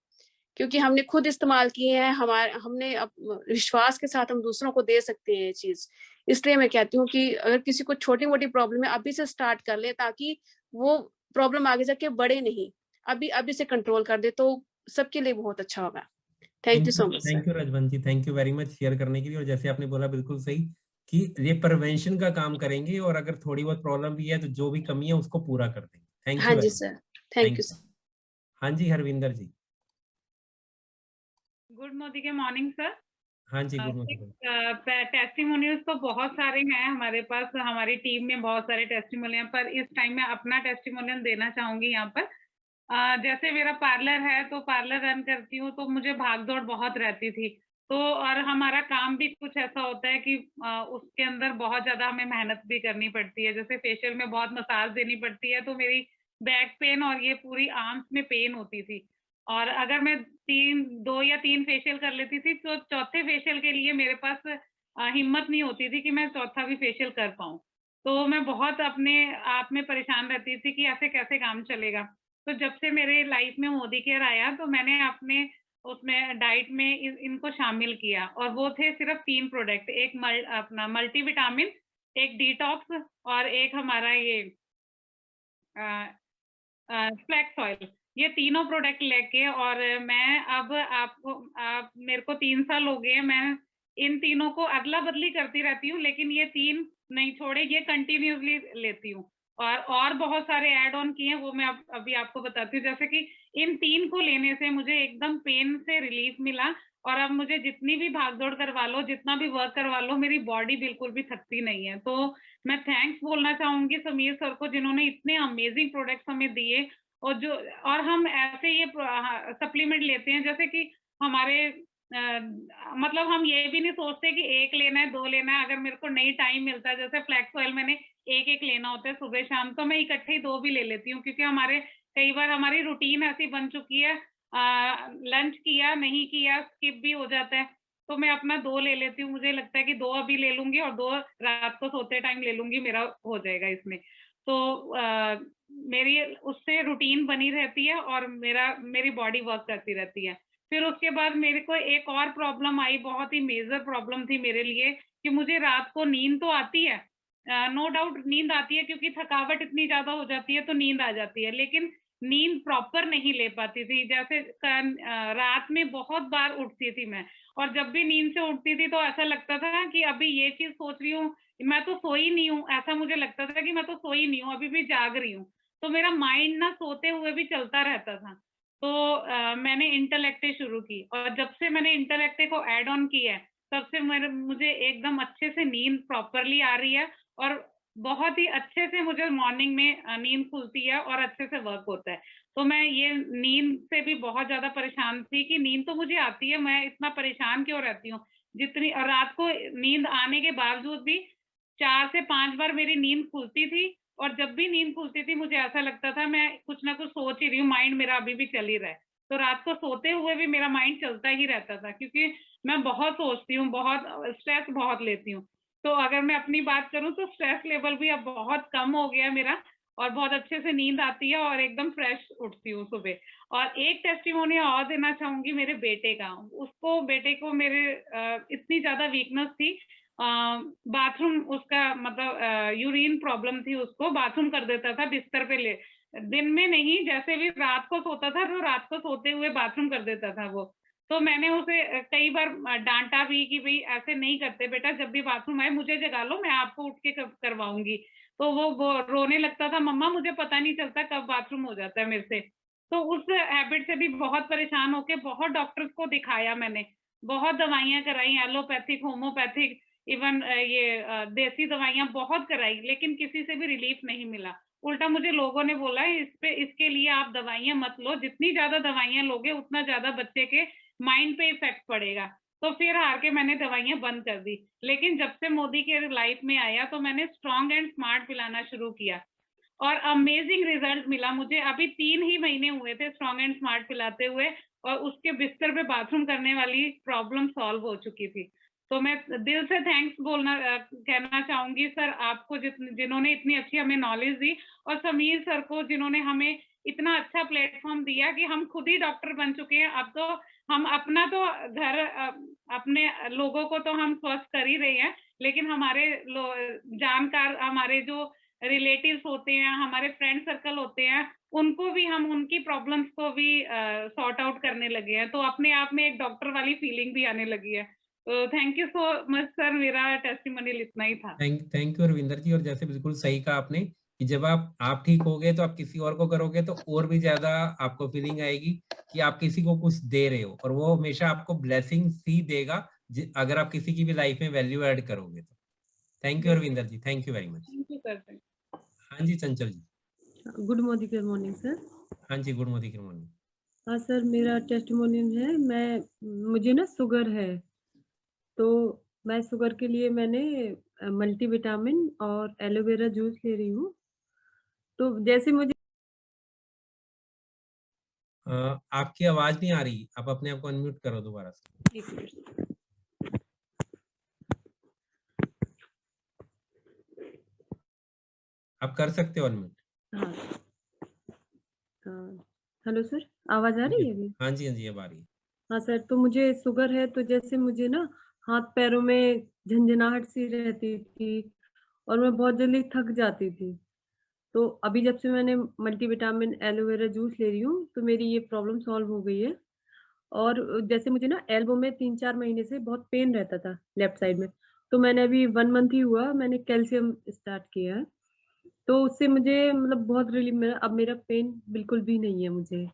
क्योंकि हमने खुद इस्तेमाल किए हैं, हमने विश्वास के साथ हम दूसरों को दे सकते हैं ये चीज। इसलिए मैं कहती हूँ कि अगर किसी को छोटी मोटी प्रॉब्लम है अभी से स्टार्ट कर ले, ताकि वो प्रॉब्लम आगे जाके बढ़े नहीं, अभी से कंट्रोल कर दे, तो सबके लिए बहुत अच्छा होगा। Thank you so much. Thank you Rajvan ji, thank you very much share करने के लिए। और जैसे आपने बोला बिल्कुल सही कि ये प्रिवेंशन का काम करेंगे, और अगर थोड़ी बहुत प्रॉब्लम भी है तो जो भी कमी है उसको पूरा कर देंगे। Thank you. हाँ जी सर। Thank you sir. हाँ जी हरविंदर जी। गुड मोदी के मॉर्निंग सर। हाँ जी गुड मॉर्निंग। टेस्टिमोनियल्स तो बहुत सारे हैं हमारे पास, हमारी टीम में बहुत सारे टेस्टिमोनियल, पर इस टाइम में अपना टेस्टिमोनियल देना चाहूंगी यहाँ पर। जैसे मेरा पार्लर है तो पार्लर रन करती हूँ, तो मुझे भाग दौड़ बहुत रहती थी। तो और हमारा काम भी कुछ ऐसा होता है कि उसके अंदर बहुत ज्यादा हमें मेहनत भी करनी पड़ती है। जैसे फेशियल में बहुत मसाज देनी पड़ती है, तो मेरी बैक पेन और ये पूरी आर्म्स में पेन होती थी। और अगर मैं 2 या 3 फेशियल कर लेती थी, तो चौथे फेशियल के लिए मेरे पास हिम्मत नहीं होती थी कि मैं चौथा भी फेशियल कर पाऊँ। तो मैं बहुत अपने आप में परेशान रहती थी कि ऐसे कैसे काम चलेगा। तो जब से मेरे लाइफ में मोदी केयर आया, तो मैंने अपने उसमें डाइट में इनको शामिल किया, और वो थे सिर्फ 3 प्रोडक्ट, एक अपना मल्टीविटामिन, एक डिटॉक्स और एक हमारा ये फ्लैक्स ऑयल। ये तीनों प्रोडक्ट लेके, और मैं अब आप मेरे को 3 साल हो गए हैं, मैं इन तीनों को अदला-बदली करती रहती हूँ, लेकिन ये 3 नहीं छोड़े, ये कंटिन्यूअसली लेती हूँ। और बहुत सारे ऐड ऑन किए हैं, वो मैं अभी आपको बताती हूँ। जैसे कि इन 3 को लेने से मुझे एकदम पेन से रिलीफ मिला, और अब मुझे जितनी भी भाग-दौड़ करवा लो, जितना भी वर्क करवा लो, मेरी बॉडी बिल्कुल भी थकती नहीं है। तो मैं थैंक्स बोलना चाहूँगी समीर सर को, जिन्होंने इतने अमेजिंग प्रोडक्ट्स हमें दिए। और हम ऐसे ये सप्लीमेंट लेते हैं, जैसे कि हमारे मतलब हम ये भी नहीं सोचते कि 1 लेना है, 2 लेना है। अगर मेरे को नहीं टाइम मिलता है, जैसे फ्लैक्स ऑयल मैंने 1-1 लेना होता है सुबह शाम, तो मैं इकट्ठे ही 2 भी ले लेती हूँ, क्योंकि कई बार हमारी रूटीन ऐसी बन चुकी है, लंच किया, नहीं किया, स्किप भी हो जाता है। तो मैं अपना 2 ले लेती हूँ। मुझे लगता है कि 2 अभी ले लूँगी और 2 रात को सोते टाइम ले लूँगी, मेरा हो जाएगा इसमें। तो मेरी उससे रूटीन बनी रहती है, और मेरी बॉडी वर्क करती रहती है। फिर उसके बाद मेरे को एक और प्रॉब्लम आई, बहुत ही मेजर प्रॉब्लम थी मेरे लिए, कि मुझे रात को नींद तो आती है, नो डाउट नींद आती है, क्योंकि थकावट इतनी ज़्यादा हो जाती है तो नींद आ जाती है, लेकिन नींद प्रॉपर नहीं ले पाती थी। जैसे रात में बहुत बार उठती थी मैं, और जब भी नींद से उठती थी तो ऐसा लगता था कि अभी ये चीज़ सोच रही हूँ, मैं तो सोई नहीं हूँ। ऐसा मुझे लगता था कि मैं तो सोई नहीं हूँ, अभी भी जाग रही हूँ। तो मेरा माइंड ना सोते हुए भी चलता रहता था। तो मैंने इंटेलेक्टे शुरू की, और जब से मैंने इंटेलेक्टे को ऐड ऑन किया है, तब से मुझे एकदम अच्छे से नींद प्रॉपरली आ रही है, और बहुत ही अच्छे से मुझे मॉर्निंग में नींद खुलती है, और अच्छे से वर्क होता है। तो मैं ये नींद से भी बहुत ज़्यादा परेशान थी कि नींद तो मुझे आती है, मैं इतना परेशान क्यों रहती हूँ? और रात को नींद आने के बावजूद भी 4 से 5 बार मेरी नींद खुलती थी, और जब भी नींद खुलती थी मुझे ऐसा लगता था मैं कुछ ना कुछ सोच ही रही हूँ, माइंड मेरा अभी भी चल ही रहा है। तो रात को सोते हुए भी मेरा माइंड चलता ही रहता था, क्योंकि मैं बहुत सोचती हूँ, बहुत स्ट्रेस बहुत लेती हूँ। तो अगर मैं अपनी बात करूँ, तो स्ट्रेस लेवल भी अब बहुत कम हो गया है मेरा, और बहुत अच्छे से नींद आती है, और एकदम फ्रेश उठती हूँ सुबह। और एक टेस्टिमोनी और देना चाहूँगी मेरे बेटे का। बेटे को मेरे इतनी ज़्यादा वीकनेस थी, बाथरूम उसका मतलब यूरिन प्रॉब्लम थी, उसको बाथरूम कर देता था बिस्तर पे दिन में नहीं, जैसे भी रात को सोता था, तो रात को सोते हुए बाथरूम कर देता था वो। तो मैंने उसे कई बार डांटा भी कि भाई ऐसे नहीं करते बेटा, जब भी बाथरूम आए मुझे जगा लो, मैं आपको उठ के करवाऊंगी। तो वो रोने लगता था, मम्मा मुझे पता नहीं चलता कब बाथरूम हो जाता है मेरे से। तो उस हैबिट से भी बहुत परेशान होके बहुत डॉक्टर्स को दिखाया मैंने, बहुत दवाइयाँ कराई, एलोपैथिक, होम्योपैथिक, इवन ये देसी दवाइयाँ बहुत कराई, लेकिन किसी से भी रिलीफ नहीं मिला। उल्टा मुझे लोगों ने बोला है इसके लिए आप दवाइयाँ मत लो, जितनी ज़्यादा दवाइयाँ लोगे उतना ज़्यादा बच्चे के माइंड पे इफेक्ट पड़ेगा। तो फिर हार के मैंने दवाइयाँ बंद कर दी। लेकिन जब से मोदी केयर लाइफ में आया, तो मैंने स्ट्रॉन्ग एंड स्मार्ट पिलाना शुरू किया, और अमेजिंग रिजल्ट मिला मुझे। अभी 3 ही महीने हुए थे स्ट्रॉन्ग एंड स्मार्ट पिलाते हुए, और उसके बिस्तर पे बाथरूम करने वाली प्रॉब्लम सॉल्व हो चुकी थी। तो मैं दिल से थैंक्स कहना चाहूंगी सर आपको, जिन्होंने इतनी अच्छी हमें नॉलेज दी, और समीर सर को, जिन्होंने हमें इतना अच्छा प्लेटफॉर्म दिया कि हम खुद ही डॉक्टर बन चुके हैं। अब तो हम अपना तो घर, अपने लोगों को तो हम स्वस्थ कर ही रहे हैं, लेकिन हमारे जानकार, हमारे जो रिलेटिव्स होते हैं, हमारे फ्रेंड सर्कल होते हैं, उनको भी हम उनकी प्रॉब्लम्स को भी सॉर्ट आउट करने लगे हैं। तो अपने आप में एक डॉक्टर वाली फीलिंग भी आने लगी है। तो thank you so much sir, मेरा टेस्टिमोनियल इतना ही था। थैंक यू रविंदर जी। और जैसे बिल्कुल सही कहा आपने कि जब आप ठीक होगे तो आप किसी और को करोगे तो और भी ज्यादा आपको फीलिंग आएगी कि आप किसी को कुछ दे रहे हो, और वो हमेशा आपको ब्लेसिंग्स ही देगा अगर आप किसी की भी लाइफ में वैल्यू ऐड करोगे तो। Thank you Arvinder ji, thank you very much. Thank you sir. हाँ जी Chanchal ji. Good morning sir. हाँ जी गुड मॉर्निंग। हाँ सर, मेरा टेस्टिमोनियल है। मुझे ना शुगर है, तो मैं शुगर के लिए मैंने मल्टीविटामिन और एलोवेरा जूस ले रही हूँ। तो जैसे मुझे आपकी आवाज नहीं आ रही, आप अपने आप को अनम्यूट करो दोबारा से। एक मिनट। आप कर सकते हो अनम्यूट। हाँ हेलो सर, आवाज आ रही है अभी? हाँ जी अब आ रही है। हाँ सर, तो मुझे शुगर है, तो जैसे मुझे ना हाथ पैरों में झंझनाहट सी रहती थी और मैं बहुत जल्दी थक जाती थी। तो अभी जब से मैंने मल्टीविटामिन एलोवेरा जूस ले रही हूँ, तो मेरी ये प्रॉब्लम सॉल्व हो गई है। और जैसे मुझे ना एल्बो में 3-4 महीने से बहुत पेन रहता था लेफ्ट साइड में, तो मैंने अभी 1 मंथ ही हुआ, मैंने कैल्शियम स्टार्ट किया है, तो उससे मुझे मतलब बहुत रिलीफ मिला। अब मेरा पेन बिल्कुल भी नहीं है मुझे।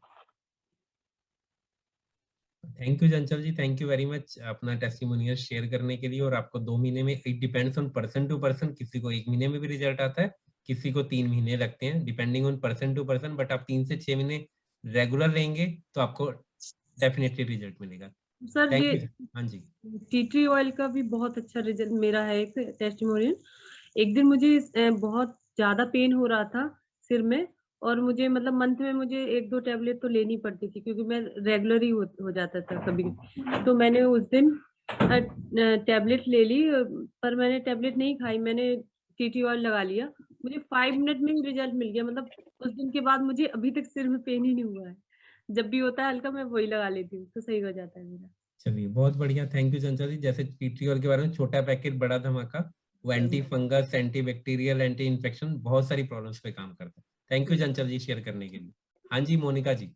Thank you Chanchal ji, thank you very much अपना टेस्टिमोनियल शेयर करने के लिए। और आपको 2 महीने में, it depends on person to person, किसी को 1 महीने में भी रिजल्ट आता है, किसी को 3 महीने लगते हैं, depending on person to person. But आप 3 से 6 महीने रेगुलर लेंगे तो आपको डेफिनेटली रिजल्ट मिलेगा। सर थैंक ये यू। हाँ जी, टी ट्री ऑयल का भी बहुत अच्छा रिजल्ट मेरा है, एक टेस्टिमोनियल। एक दिन मुझे बहुत ज्यादा पेन हो रहा था सिर में, और मुझे मतलब मंथ में मुझे 1-2 टैबलेट तो लेनी पड़ती थी, क्योंकि मैं रेगुलर ही हो जाता था कभी। तो मैंने उस दिन टैबलेट ले ली, पर मैंने टैबलेट नहीं खाई, मैंने टी ट्री ऑयल लगा लिया। मुझे 5 मिनट में ही रिजल्ट मिल गया। मतलब उस दिन के बाद मुझे अभी तक सिर में पेन ही नहीं हुआ है। जब भी होता है हल्का, मैं वही लगा लेती हूँ, तो सही हो जाता है मेरा। चलिए बहुत बढ़िया, थैंक यू चंचल जी। जैसे टी ट्री ऑयल के बारे में, छोटा पैकेट बड़ा धमाका, वो anti fungus, anti bacterial, anti infection, बहुत सारी प्रॉब्लम्स पे काम करता है। Thank you Chanchal ji share करने के लिए। हाँ जी Monika ji.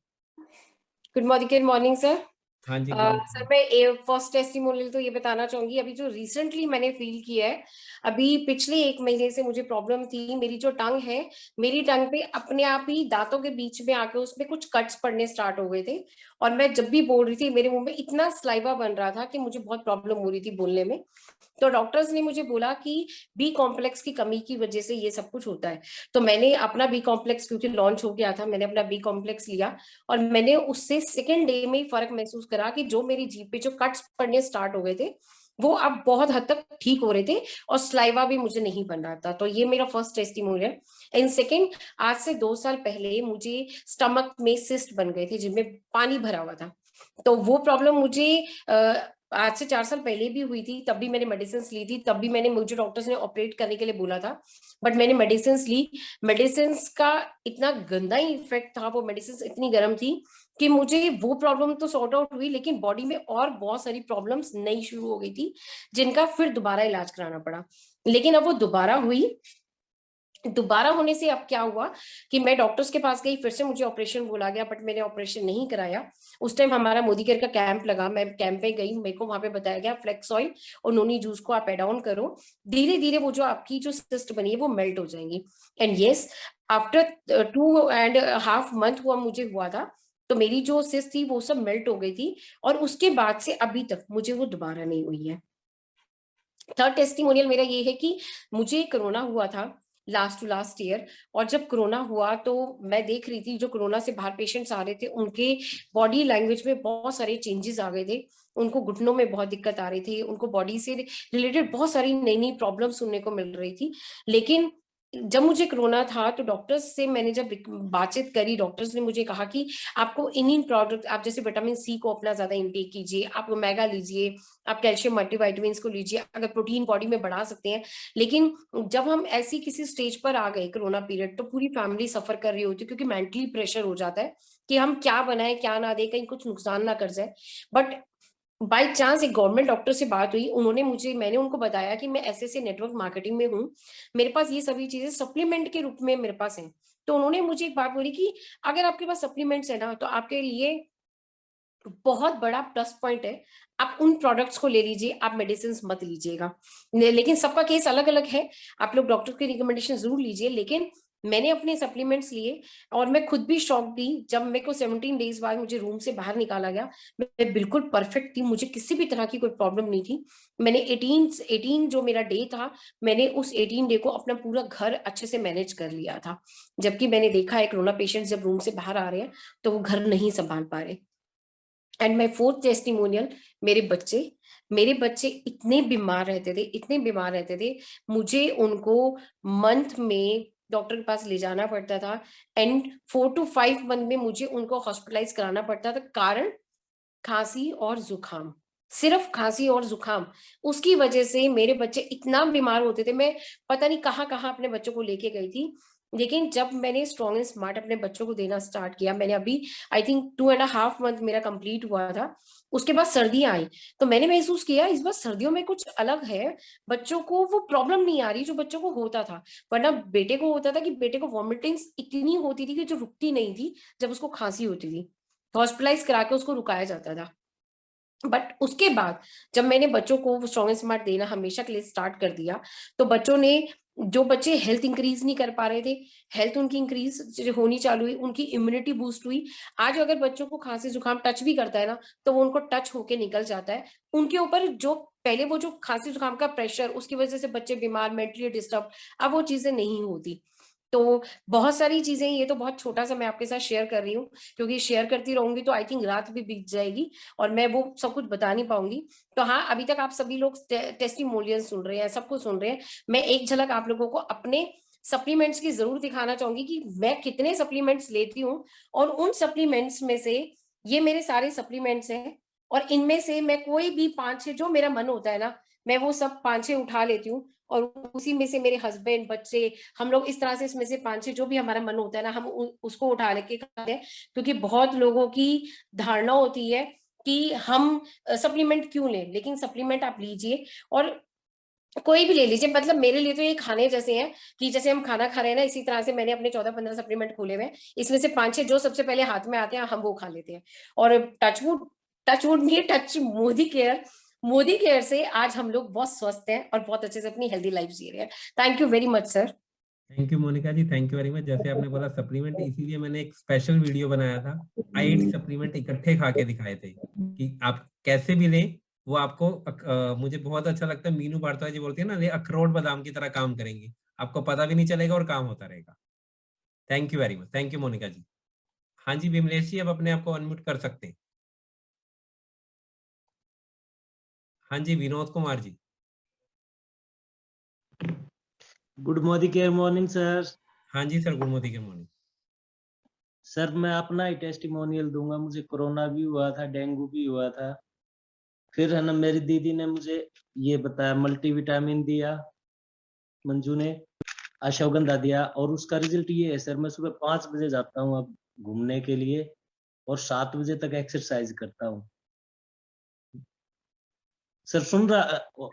Good morning sir. हाँ जी सर मैं फर्स्ट टेस्टिमोनियल तो ये बताना चाहूंगी, अभी जो रिसेंटली मैंने फील किया है, अभी पिछले 1 महीने से मुझे प्रॉब्लम थी। मेरी जो टंग है, मेरी टंग पे अपने आप ही दांतों के बीच में आके उसमें कुछ कट्स पड़ने स्टार्ट हो गए थे, और मैं जब भी बोल रही थी मेरे मुंह में इतना स्लाइवा बन रहा था कि मुझे बहुत प्रॉब्लम हो रही थी बोलने में। तो डॉक्टर्स ने मुझे बोला कि बी कॉम्प्लेक्स की कमी की वजह से ये सब कुछ होता है। तो मैंने अपना बी कॉम्प्लेक्स, क्योंकि लॉन्च हो गया था, मैंने अपना बी कॉम्प्लेक्स लिया, और मैंने उससे सेकेंड डे में फर्क महसूस करा कि जो मेरी जीभ पे जो कट्स पड़ने स्टार्ट हो गए थे, वो अब बहुत हद तक ठीक हो रहे थे, और स्लाइवा भी मुझे नहीं बन रहा था। तो ये मेरा फर्स्ट टेस्टिमोनियल है। एंड सेकेंड, आज से 2 साल पहले मुझे स्टमक में सिस्ट बन गए थे जिनमें पानी भरा हुआ था। तो वो प्रॉब्लम मुझे आज से 4 साल पहले भी हुई थी, तब भी मैंने मेडिसिन ली थी, तब भी मुझे डॉक्टर्स ने ऑपरेट करने के लिए बोला था, बट मैंने मेडिसिन ली। मेडिसिन का इतना गंदा इफेक्ट था, वो मेडिसिन इतनी गर्म थी कि मुझे वो प्रॉब्लम तो सॉर्ट आउट हुई, लेकिन बॉडी में और बहुत सारी प्रॉब्लम्स नई शुरू हो गई थी, जिनका फिर दोबारा इलाज कराना पड़ा। लेकिन अब वो दोबारा हुई, दोबारा होने से अब क्या हुआ कि मैं डॉक्टर्स के पास गई, फिर से मुझे ऑपरेशन बोला गया, बट मैंने ऑपरेशन नहीं कराया। उस टाइम हमारा मोदी केयर का कैंप लगा, मैं कैंप पे गई, मेरे को वहां पे बताया गया फ्लेक्स ऑयल और नोनी जूस को आप एड ऑन करो, धीरे धीरे वो जो आपकी जो सिस्ट बनी है वो मेल्ट हो जाएंगी। एंड यस, आफ्टर 2.5 मंथ मुझे हुआ था, तो मेरी जो सिस्ट थी वो सब मेल्ट हो गई थी, और उसके बाद से अभी तक मुझे वो दोबारा नहीं हुई है। थर्ड टेस्टिमोनियल मेरा ये है कि मुझे कोरोना हुआ था लास्ट ईयर, और जब कोरोना हुआ तो मैं देख रही थी जो कोरोना से बाहर पेशेंट्स आ रहे थे, उनके बॉडी लैंग्वेज में बहुत सारे चेंजेस आ गए थे, उनको घुटनों में बहुत दिक्कत आ रही थी, उनको बॉडी से रिलेटेड बहुत सारी नई नई प्रॉब्लम सुनने को मिल रही थी। लेकिन जब मुझे कोरोना था तो डॉक्टर्स से मैंने जब बातचीत करी, डॉक्टर्स ने मुझे कहा कि आपको इन प्रोडक्ट, आप जैसे विटामिन सी को अपना ज्यादा इंटेक कीजिए, आप ओमेगा लीजिए, आप कैल्शियम मल्टीविटामिन को लीजिए, अगर प्रोटीन बॉडी में बढ़ा सकते हैं। लेकिन जब हम ऐसी किसी स्टेज पर आ गए कोरोना पीरियड, तो पूरी फैमिली सफर कर रही होती है, क्योंकि मेंटली प्रेशर हो जाता है कि हम क्या बनाए क्या ना दे, कहीं कुछ नुकसान ना कर जाए। बट बाई चांस एक गवर्नमेंट डॉक्टर से बात हुई, मैंने उनको बताया कि मैं ऐसे नेटवर्क मार्केटिंग में हूँ, मेरे पास ये सभी चीजें सप्लीमेंट के रूप में मेरे पास हैं। तो उन्होंने मुझे एक बात बोली कि अगर आपके पास सप्लीमेंट्स है ना, तो आपके लिए बहुत बड़ा प्लस पॉइंट है, आप उन प्रोडक्ट्स को ले लीजिए, आप मेडिसिन मत लीजिएगा। लेकिन सबका केस अलग अलग है, आप लोग डॉक्टर की रिकमेंडेशन जरूर लीजिए, लेकिन मैंने अपने सप्लीमेंट्स लिए और मैं खुद भी शॉक थी जब मेरे को 17 डेज बाद मुझे रूम से बाहर निकाला गया। मैं बिल्कुल परफेक्ट थी, मुझे किसी भी तरह की कोई प्रॉब्लम नहीं थी। मैंने 18 जो मेरा डे था, मैंने उस 18 डे को अपना पूरा घर अच्छे से मैनेज कर लिया था। जबकि मैंने देखा है कोरोना पेशेंट जब रूम से बाहर आ रहे हैं तो वो घर नहीं संभाल पा रहे। एंड माई 4th टेस्टिमोनियल, मेरे बच्चे इतने बीमार रहते थे, मुझे उनको मंथ में डॉक्टर के पास ले जाना पड़ता था एंड 4 to 5 मंथ में मुझे उनको हॉस्पिटलाइज कराना पड़ता था। कारण खांसी और जुकाम, सिर्फ खांसी और जुकाम। उसकी वजह से मेरे बच्चे इतना बीमार होते थे, मैं पता नहीं कहाँ कहाँ अपने बच्चों को लेके गई थी। लेकिन जब मैंने स्ट्रॉन्ग एंड स्मार्ट अपने बच्चों को देना स्टार्ट किया, मैंने अभी आई थिंक 2.5 मंथ मेरा कंप्लीट हुआ था, उसके बाद सर्दियां आई तो मैंने महसूस किया इस बार सर्दियों में कुछ अलग है, बच्चों को वो प्रॉब्लम नहीं आ रही जो बच्चों को होता था। वरना बेटे को होता था कि बेटे को वॉमिटिंग्स इतनी होती थी कि जो रुकती नहीं थी जब उसको खांसी होती थी, हॉस्पिटलाइज करा के उसको रुकाया जाता था। बट उसके बाद जब मैंने बच्चों को स्ट्रॉन्ग एंड स्मार्ट देना हमेशा के लिए स्टार्ट कर दिया, तो बच्चों ने, जो बच्चे हेल्थ इंक्रीज नहीं कर पा रहे थे, हेल्थ उनकी इंक्रीज होनी चालू हुई, उनकी इम्यूनिटी बूस्ट हुई। आज अगर बच्चों को खांसी जुकाम टच भी करता है ना, तो वो उनको टच होके निकल जाता है। उनके ऊपर जो पहले वो जो खांसी जुकाम का प्रेशर, उसकी वजह से बच्चे बीमार, मेंटली डिस्टर्ब, अब वो चीजें नहीं होती। तो बहुत सारी चीजें, ये तो बहुत छोटा सा मैं आपके साथ शेयर कर रही हूँ, क्योंकि शेयर करती रहूंगी तो आई थिंक रात भी बीत जाएगी और मैं वो सब कुछ बता नहीं पाऊंगी। तो हाँ, अभी तक आप सभी लोग टेस्टिमोनियल सुन रहे हैं, सब कुछ सुन रहे हैं। मैं एक झलक आप लोगों को अपने सप्लीमेंट्स की जरूर दिखाना चाहूंगी कि मैं कितने सप्लीमेंट्स लेती हूँ। और उन सप्लीमेंट्स में से ये मेरे सारे सप्लीमेंट्स हैं, और इनमें से मैं कोई भी 5-6 जो मेरा मन होता है ना, मैं वो सब 5-6 उठा लेती हूँ। और उसी में से मेरे हस्बैंड, बच्चे, हम लोग इस तरह से इसमें से 5-6 जो भी हमारा मन होता है ना, हम उसको उठा लेके खाते हैं। क्योंकि बहुत लोगों की धारणा होती है कि हम सप्लीमेंट क्यों लें, लेकिन सप्लीमेंट आप लीजिए और कोई भी ले लीजिए। मतलब मेरे लिए तो ये खाने जैसे हैं कि जैसे हम खाना खा रहे हैं ना, इसी तरह से मैंने अपने 14-15 सप्लीमेंट खोले हुए हैं। इसमें से 5-6 जो सबसे पहले हाथ में आते हैं हम वो खा लेते हैं। और टचवुड नहीं, टच मोदी केयर से आज हम लोग बहुत स्वस्थ हैं और बहुत अच्छे से अपनी हेल्दी लाइफ जी रहे हैं। Thank you very much sir. Thank you Monika ji, thank you very much. जैसे आपने बोला सप्लीमेंट, इसीलिए मैंने एक स्पेशल वीडियो बनाया था, 8 सप्लीमेंट इकट्ठे खा के दिखाए थे कि आप कैसे भी लें वो आपको मुझे बहुत अच्छा लगता है। मीनू भारद्वाज जी बोलती है ना, ये अखरोट बादाम की तरह काम करेंगे, आपको पता भी नहीं चलेगा और काम होता रहेगा। Thank you very much, thank you Monika ji. हाँ जी विमलेश जी, अब अपने आप को अनम्यूट कर सकते हैं। हाँ जी Vinod Kumar ji. Good Modicare morning sir. हाँ जी sir, good Modicare morning. Sir मैं अपना ही टेस्टिमोनियल दूंगा। मुझे कोरोना भी हुआ था, डेंगू भी हुआ था, फिर है ना मेरी दीदी ने मुझे ये बताया, मल्टीविटामिन दिया, मंजू ने अश्वगंधा दिया, और उसका रिजल्ट ये है सर, मैं सुबह 5 बजे जाता हूँ अब घूमने के लिए और 7 बजे तक एक्सरसाइज करता हूँ। सर सुन रहा?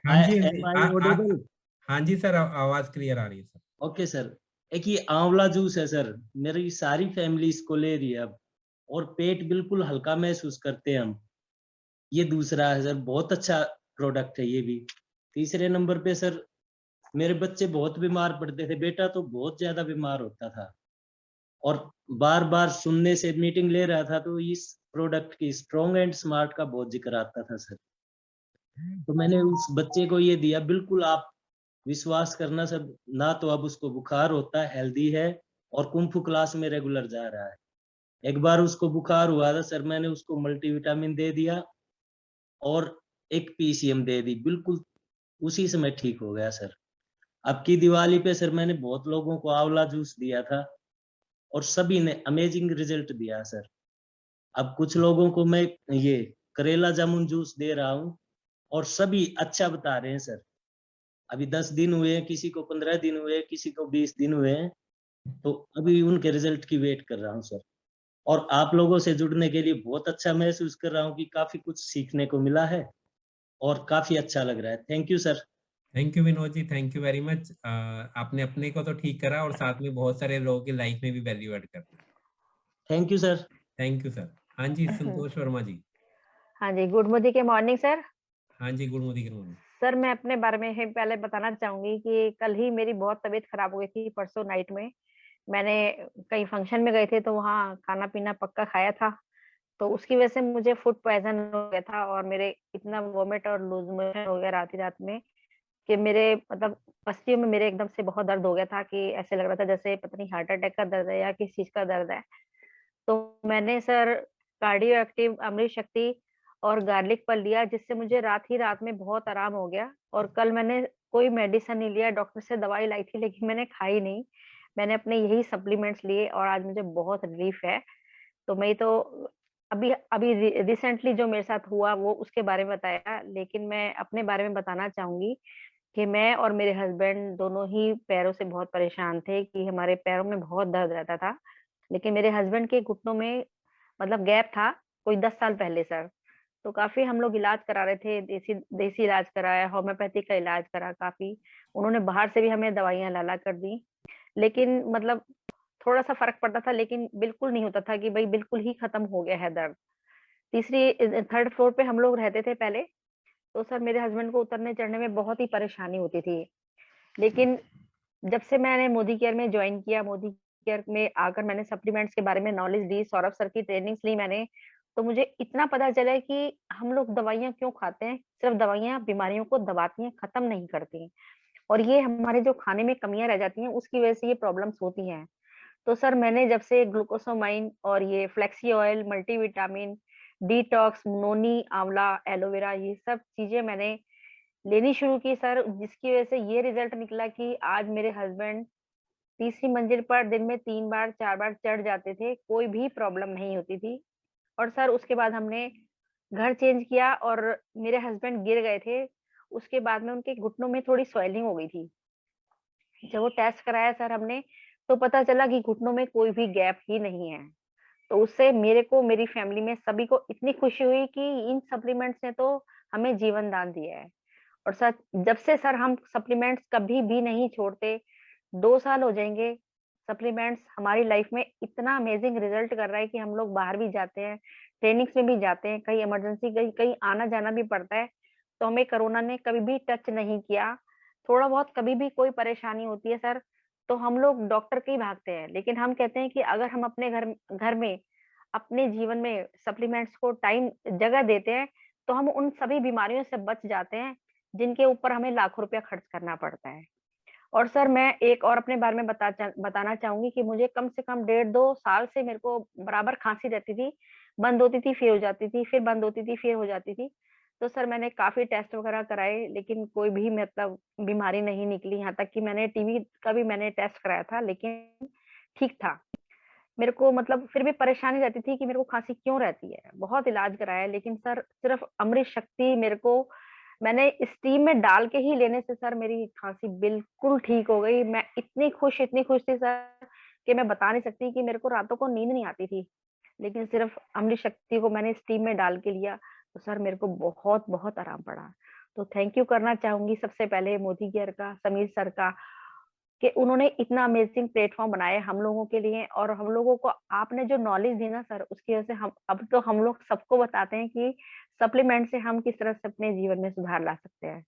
हाँ जी एम आई ऑडिबल? हाँ जी सर, आवाज क्लियर आ रही है सर। Okay sir. एक ये आंवला जूस है सर, मेरी सारी फैमिली इसको ले रही है अब, और पेट बिल्कुल हल्का महसूस करते हैं हम। ये दूसरा है सर, बहुत अच्छा प्रोडक्ट है ये भी। तीसरे नंबर पे सर, मेरे बच्चे बहुत बीमार पड़ते थे, बेटा तो बहुत ज्यादा बीमार होता था, और बार बार सुनने से मीटिंग ले रहा था तो इस प्रोडक्ट की, स्ट्रॉन्ग एंड स्मार्ट का बहुत जिक्र आता था सर। तो मैंने उस बच्चे को ये दिया, बिल्कुल आप विश्वास करना सर, ना तो अब उसको बुखार होता है, हेल्दी है और कुंफू क्लास में रेगुलर जा रहा है। एक बार उसको बुखार हुआ था सर, मैंने उसको मल्टीविटामिन दे दिया और एक पीसीएम दे दी, बिल्कुल उसी समय ठीक हो गया सर। अब की दिवाली पे सर मैंने बहुत लोगों को आंवला जूस दिया था और सभी ने अमेजिंग रिजल्ट दिया सर। अब कुछ लोगों को मैं ये करेला जामुन जूस दे रहा हूँ और सभी अच्छा बता रहे हैं सर। अभी 10 दिन हुए हैं, किसी को 15 दिन हुए, किसी को 20 दिन हुए हैं, तो अभी उनके रिजल्ट की वेट कर रहा हूँ सर। और आप लोगों से जुड़ने के लिए बहुत अच्छा महसूस कर रहा हूँ कि काफी कुछ सीखने को मिला है और काफी अच्छा लग रहा है। Thank you sir. Thank you Vinod ji, thank you very much. आपने अपने को तो ठीक करा और साथ में बहुत सारे लोगों की लाइफ में भी वैल्यू ऐड करना। Thank you sir. Thank you sir. हाँ जी संतोष वर्मा जी। हाँ जी, गुड मोदी के मॉर्निंग सर। हाँ जी गुड मोदी के मॉर्निंग। सर मैं अपने बारे में ही पहले बताना चाहूंगी कि कल ही मेरी बहुत तबीयत खराब हो गई थी, परसों नाइट में। मैंने कहीं फंक्शन में गए थे तो वहाँ खाना पीना पक्का खाया था, तो उसकी वजह से मुझे फूड पॉइजन हो गया था और मेरे इतना वॉमिट और लूज मोशन हो गया रात ही रात में कि मेरे मतलब पसलियों में मेरे एकदम से बहुत दर्द हो गया था कि ऐसे लग रहा था जैसे पता नहीं हार्ट अटैक का दर्द है या किस चीज का दर्द है। तो मैंने सर कार्डियो एक्टिव अमृत शक्ति और गार्लिक पल लिया, जिससे मुझे रात ही रात में बहुत आराम हो गया। और कल मैंने कोई मेडिसिन नहीं लिया, डॉक्टर से दवाई लाई थी लेकिन मैंने खाई नहीं। मैंने अपने यही सप्लीमेंट्स लिए और आज मुझे बहुत रिलीफ है। तो मैं तो अभी अभी रिसेंटली जो मेरे साथ हुआ वो उसके बारे में बताया, लेकिन मैं अपने बारे में बताना चाहूंगी कि मैं और मेरे हस्बैंड दोनों ही पैरों से बहुत परेशान थे कि हमारे पैरों में बहुत दर्द रहता था। लेकिन मेरे हस्बैंड के घुटनों में मतलब गैप था कोई 10 साल पहले सर। तो काफी हम लोग इलाज करा रहे थे, देसी देसी इलाज कराया, होम्योपैथिक का इलाज करा काफी। उन्होंने बाहर से भी हमें दवाइयां लाला कर दी, लेकिन मतलब थोड़ा सा फर्क पड़ता था, लेकिन बिल्कुल नहीं होता था कि भाई बिल्कुल ही खत्म हो गया है दर्द। थर्ड फ्लोर पे हम लोग रहते थे पहले, तो सर मेरे हस्बैंड को उतरने चढ़ने में बहुत ही परेशानी होती थी। लेकिन जब से मैंने मोदी केयर में ज्वाइन किया, मोदी केयर में आकर मैंने सप्लीमेंट्स के बारे में नॉलेज ली, सौरभ सर की ट्रेनिंग्स ली मैंने, तो मुझे इतना पता चला कि हम लोग दवाइयां क्यों खाते हैं। सिर्फ दवाइयां बीमारियों को दबाती हैं, खत्म नहीं करती। और ये हमारे जो खाने में कमियां रह जाती हैं उसकी वजह से ये प्रॉब्लम्स होती हैं। तो सर मैंने जब से ग्लूकोसामाइन और ये फ्लेक्सी ऑयल, मल्टीविटामिन, डिटॉक्स, नोनी, आंवला, एलोवेरा, ये सब चीजें मैंने लेनी शुरू की सर, जिसकी वजह से ये रिजल्ट निकला कि आज मेरे हस्बैंड तीसरी मंजिल पर दिन में 3 बार 4 बार चढ़ जाते थे, कोई भी प्रॉब्लम नहीं होती थी। और सर उसके बाद हमने घर चेंज किया और मेरे हस्बैंड गिर गए थे, उसके बाद में उनके घुटनों में थोड़ी स्वेलिंग हो गई थी। जब वो टेस्ट कराया सर हमने, तो पता चला कि घुटनों में कोई भी गैप ही नहीं है। तो उससे मेरे को, मेरी फैमिली में सभी को इतनी खुशी हुई कि इन सप्लीमेंट्स ने तो हमें जीवन दान दिया है। और सर जब से सर हम सप्लीमेंट्स कभी भी नहीं छोड़ते, 2 साल हो जाएंगे, सप्लीमेंट्स हमारी लाइफ में इतना अमेजिंग रिजल्ट कर रहा है कि हम लोग बाहर भी जाते हैं, ट्रेनिंग्स में भी जाते हैं, कहीं इमरजेंसी कहीं कहीं आना जाना भी पड़ता है, तो हमें कोरोना ने कभी भी टच नहीं किया। थोड़ा बहुत कभी भी कोई परेशानी होती है सर, तो हम लोग डॉक्टर के ही भागते हैं, लेकिन हम कहते हैं कि अगर हम अपने घर घर में अपने जीवन में सप्लीमेंट्स को टाइम जगह देते हैं, तो हम उन सभी बीमारियों से बच जाते हैं जिनके ऊपर हमें लाखों रुपया खर्च करना पड़ता है। और सर मैं एक और अपने बारे में बताना चाहूंगी कि मुझे कम से कम 1.5-2 साल से मेरे को बराबर खांसी रहती थी, बंद होती थी फिर हो जाती थी, फिर बंद होती थी फिर हो जाती थी। तो सर मैंने काफी टेस्ट वगैरह कराए, लेकिन कोई भी मतलब बीमारी नहीं निकली। यहाँ तक कि मैंने टीबी का भी मैंने टेस्ट कराया था, लेकिन ठीक था। मेरे को मतलब फिर भी परेशानी रहती थी कि मेरे को खांसी क्यों रहती है, बहुत इलाज कराया, लेकिन सर सिर्फ अमृत शक्ति मेरे को मैंने स्टीम में डाल के ही लेने से सर मेरी खांसी बिल्कुल ठीक हो गई। मैं इतनी खुश थी सर कि मैं बता नहीं सकती कि मेरे को रातों को नींद नहीं आती थी। लेकिन सिर्फ अमृत शक्ति को मैंने स्टीम में डाल के लिया, तो सर मेरे को बहुत बहुत आराम पड़ा। तो थैंक यू करना चाहूंगी सबसे पहले मोदी केयर का, समीर सर का, कि उन्होंने इतना अमेजिंग प्लेटफॉर्म बनाया हम लोगों के लिए। और हम लोगों को आपने जो नॉलेज दी ना सर, उसकी वजह से हम लोग सबको बताते हैं कि सप्लीमेंट से हम किस तरह से अपने जीवन में सुधार ला सकते हैं।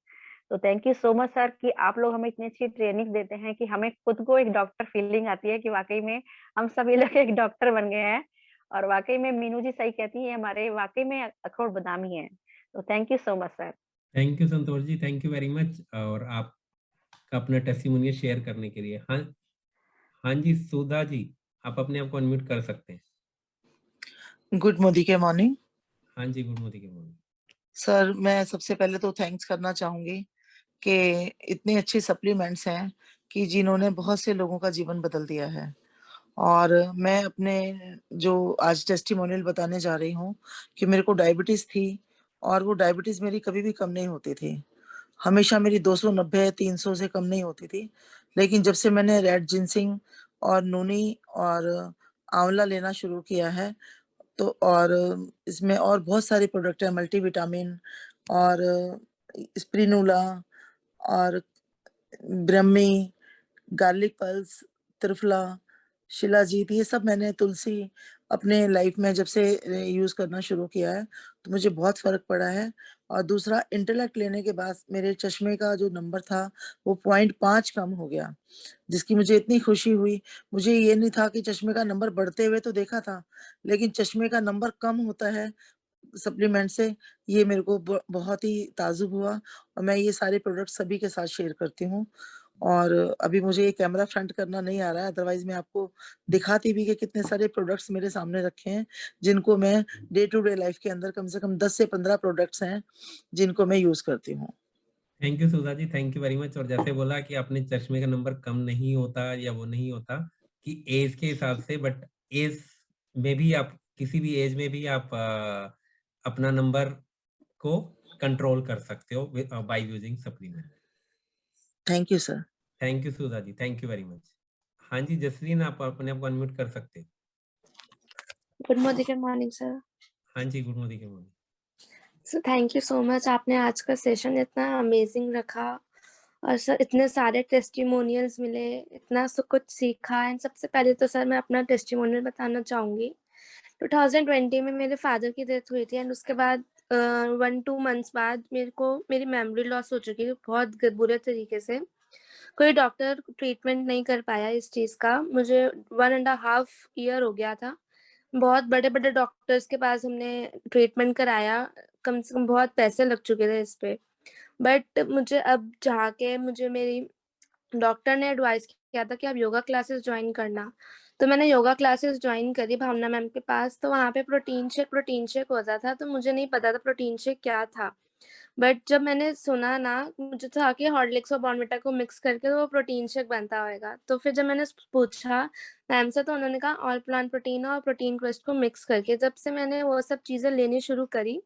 तो thank you so much sir कि आप लोग हमें इतनी अच्छी ट्रेनिंग देते हैं कि हमें खुद को एक डॉक्टर फीलिंग आती है कि वाकई में हम सभी लोग एक डॉक्टर बन गए हैं। और वाकई में मीनू जी सही कहती है, हमारे वाकई में अखरोट बादाम ही है। तो thank you so much sir. Thank you Santosh ji, thank you very much और आप अपना टेस्टिमोनियल शेयर करने के लिए। हाँ हाँ जी, सुधा जी आप अपने आप को अनम्यूट कर सकते हैं। गुड मोदी के मॉर्निंग हाँ जी, गुड मॉर्निंग के मॉर्निंग। सर, मैं सबसे पहले तो थैंक्स करना चाहूंगी कि इतने अच्छे सप्लीमेंट्स हैं कि जिन्होंने बहुत से लोगों का जीवन बदल दिया है। और मैं अपने जो आज टेस्टिमोनियल बताने जा रही हूँ कि मेरे को डायबिटीज थी और वो डायबिटीज मेरी कभी भी कम नहीं होती थी। हमेशा मेरी 290 300 से कम नहीं होती थी। लेकिन जब से मैंने रेड जिंसिंग और नूनी और आंवला लेना शुरू किया है, तो और इसमें और बहुत सारे प्रोडक्ट हैं, मल्टीविटामिन और स्प्रिनुला और ब्रह्मी, गार्लिक पल्स, त्रिफला, शिलाजीत, ये सब मैंने तुलसी अपने लाइफ में जब से यूज करना शुरू किया है तो मुझे बहुत फर्क पड़ा है। और दूसरा, इंटेलेक्ट लेने के बाद मेरे चश्मे का जो नंबर था वो 0.5 कम हो गया, जिसकी मुझे इतनी खुशी हुई। मुझे ये नहीं था कि चश्मे का नंबर बढ़ते हुए तो देखा था, लेकिन चश्मे का नंबर कम होता है सप्लीमेंट से, ये मेरे को बहुत ही ताजुब हुआ। और मैं ये सारे प्रोडक्ट सभी के साथ शेयर करती हूँ। और अभी मुझे ये कैमरा फ्रंट करना नहीं आ रहा है, अदरवाइज मैं आपको दिखाती भी कि कितने सारे प्रोडक्ट्स मेरे सामने रखे हैं, जिनको मैं डे टू डे लाइफ के अंदर कम से कम 10 से 15 प्रोडक्ट्स हैं जिनको मैं यूज करती हूँ। Thank you Sudha ji, thank you very much. और जैसे बोला कि आपने चश्मे का नंबर कम नहीं होता या वो नहीं होता कि एज के हिसाब से, बट एज में भी आप किसी भी एज में भी आप अपना नंबर को कंट्रोल कर सकते हो by using supplement. Thank you sir. Thank you Sudha ji, thank you very much. हाँ जी जसलीन, आप अपने आप को अनम्यूट कर सकते हैं। Good morning sir. हाँ जी, good morning. Sir thank you so much, आपने आज का सेशन इतना अमेजिंग रखा और सर इतने सारे टेस्टिमोनियल्स मिले, इतना सब कुछ सीखा। एंड सबसे पहले तो सर मैं अपना टेस्टिमोनियल बताना चाहूँगी। 2020 में मेरे फादर की डेथ हुई थी एंड उसके बाद 1-2 मंथ्स बाद मेरे को मेरी मेमोरी लॉस हो चुकी थी बहुत बुरे तरीके से। कोई डॉक्टर ट्रीटमेंट नहीं कर पाया इस चीज़ का। मुझे 1.5 ईयर हो गया था। बहुत बड़े-बड़े डॉक्टर्स के पास हमने ट्रीटमेंट कराया, कम से कम बहुत पैसे लग चुके थे इस पे। बट मुझे अब जाके मुझे मेरी डॉक्टर ने एडवाइस किया था कि आप योगा क्लासेस जॉइन करना। तो मैंने योगा क्लासेस जॉइन करी भावना मैम के पास, तो वहाँ पे प्रोटीन शेक होता था, तो मुझे नहीं पता था प्रोटीन शेक क्या था। बट जब मैंने सुना ना, मुझे था कि हॉर्लिक्स और बॉर्नविटा को मिक्स करके वो प्रोटीन शेक बनता होएगा। तो फिर जब मैंने पूछा मैम से, तो उन्होंने कहा ऑल प्लांट प्रोटीन और प्रोटीन क्वेस्ट को मिक्स करके। जब से मैंने वो सब चीज़ें लेनी शुरू करी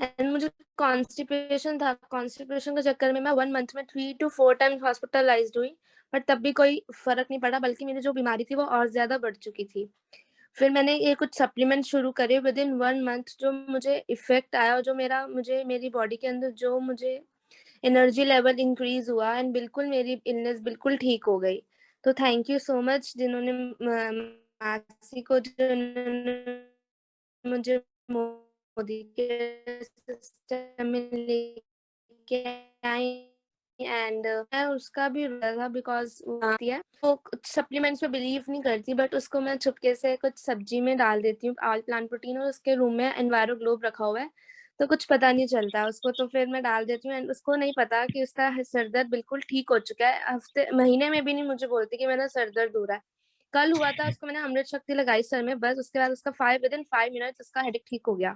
एंड मुझे कॉन्स्टिपेशन था, कॉन्स्टिपेशन के चक्कर में मैं 1 मंथ में 3 to 4 टाइम्स हॉस्पिटलाइज्ड हुई, बट तब भी कोई फ़र्क नहीं पड़ा, बल्कि मेरी जो बीमारी थी वो और ज़्यादा बढ़ चुकी थी। फिर मैंने ये कुछ सप्लीमेंट शुरू करे, विदिन 1 मंथ जो मुझे इफ़ेक्ट आया और जो मुझे मेरी बॉडी के अंदर जो मुझे एनर्जी लेवल इंक्रीज़ हुआ एंड बिल्कुल मेरी इलनेस बिल्कुल ठीक हो गई। तो थैंक यू सो मच जिन्होंने मासी को जिन्होंने मुझे मोदी के सिस्टम में लेके आई एंड मैं उसका भी था बिकॉज़ वो सप्लीमेंट्स पे बिलीव नहीं करती, बट उसको मैं चुपके से कुछ सब्जी में डाल देती हूँ ऑल प्लांट प्रोटीन, और उसके रूम में एनवायरो ग्लोब रखा हुआ है तो कुछ पता नहीं चलता उसको। तो फिर मैं डाल देती हूँ एंड उसको नहीं पता कि उसका सर दर्द बिल्कुल ठीक हो चुका है। महीने में भी नहीं मुझे बोलती कि मेरा सर दर्द हो रहा है। कल हुआ था, उसको मैंने अमृत शक्ति लगाई सर में, बस उसके बाद उसका विदिन 5 मिनट्स उसका हेडेक ठीक हो गया।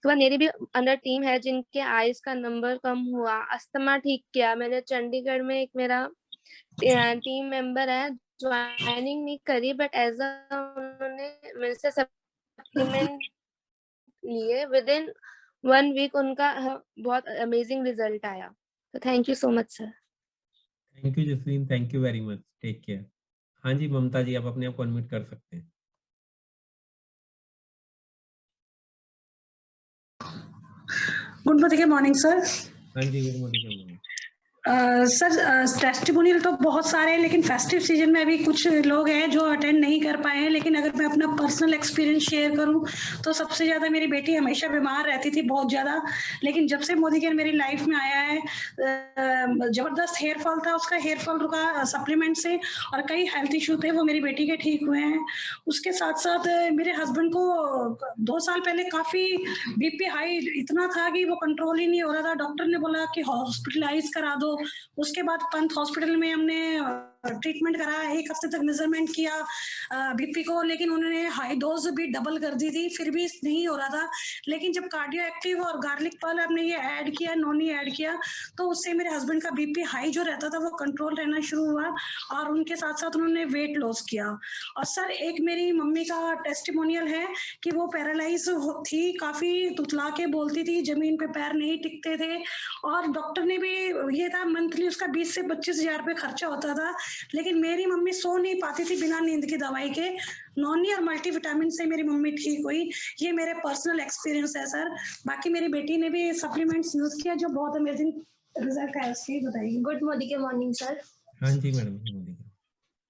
तो मेरी भी अंडर टीम है जिनके आईज का नंबर कम हुआ, अस्थमा ठीक किया मैंने। चंडीगढ़ में एक मेरा टीम मेंबर है, ज्वाइनिंग नहीं करी बट एज उन्होंने मेरे से सप्लीमेंट लिए, विदिन 1 वीक उनका बहुत अमेजिंग रिजल्ट आया। तो thank you so much sir. Thank you Jasleen, thank you very much, take care. हाँ जी ममता जी, आप अपने आप को अनम्यूट कर सकते हैं। Good morning sir. हाँ जी, गुड मॉर्निंग। सर टेस्टिमोनियल तो बहुत सारे हैं, लेकिन फेस्टिव सीजन में अभी कुछ लोग हैं जो अटेंड नहीं कर पाए हैं। लेकिन अगर मैं अपना पर्सनल एक्सपीरियंस शेयर करूं तो सबसे ज़्यादा मेरी बेटी हमेशा बीमार रहती थी, बहुत ज़्यादा। लेकिन जब से मोदी केयर मेरी लाइफ में आया है, ज़बरदस्त हेयर फॉल था, उसका हेयर फॉल रुका सप्लीमेंट से, और कई हेल्थ इशू थे वो मेरी बेटी के ठीक हुए हैं। उसके साथ साथ मेरे हस्बैंड को 2 साल पहले काफ़ी बीपी हाई इतना था कि वो कंट्रोल ही नहीं हो रहा था। डॉक्टर ने बोला कि हॉस्पिटलाइज करा दो। उसके बाद पंत हॉस्पिटल में हमने ट्रीटमेंट करा, 1 हफ्ते तक मेजरमेंट किया बीपी को, लेकिन उन्होंने हाई डोज भी डबल कर दी थी, फिर भी नहीं हो रहा था। लेकिन जब कार्डियो एक्टिव और गार्लिक पर्ल हमने ये ऐड किया, नोनी ऐड किया, तो उससे मेरे हस्बैंड का बीपी हाई जो रहता था वो कंट्रोल रहना शुरू हुआ, और उनके साथ साथ उन्होंने वेट लॉस किया। और सर एक मेरी मम्मी का टेस्टिमोनियल है कि वो पैरालाइज थी, काफी तुतला के बोलती थी, जमीन पे पैर नहीं टिकते थे, और डॉक्टर ने भी ये था मंथली उसका 20 से 25 हजार रुपये खर्चा होता था। लेकिन मेरी मम्मी सो नहीं पाती थी बिना नींद की दवाई के। नॉनी और मल्टीविटामिन से मेरी मम्मी ठीक हुई। ये मेरे पर्सनल एक्सपीरियंस है सर। बाकी मेरी बेटी ने भी सप्लीमेंट्स यूज किया जो बहुत अमेजिंग रिजल्ट है उसकी, बताइए। Good morning sir. हाँ जी मैडम।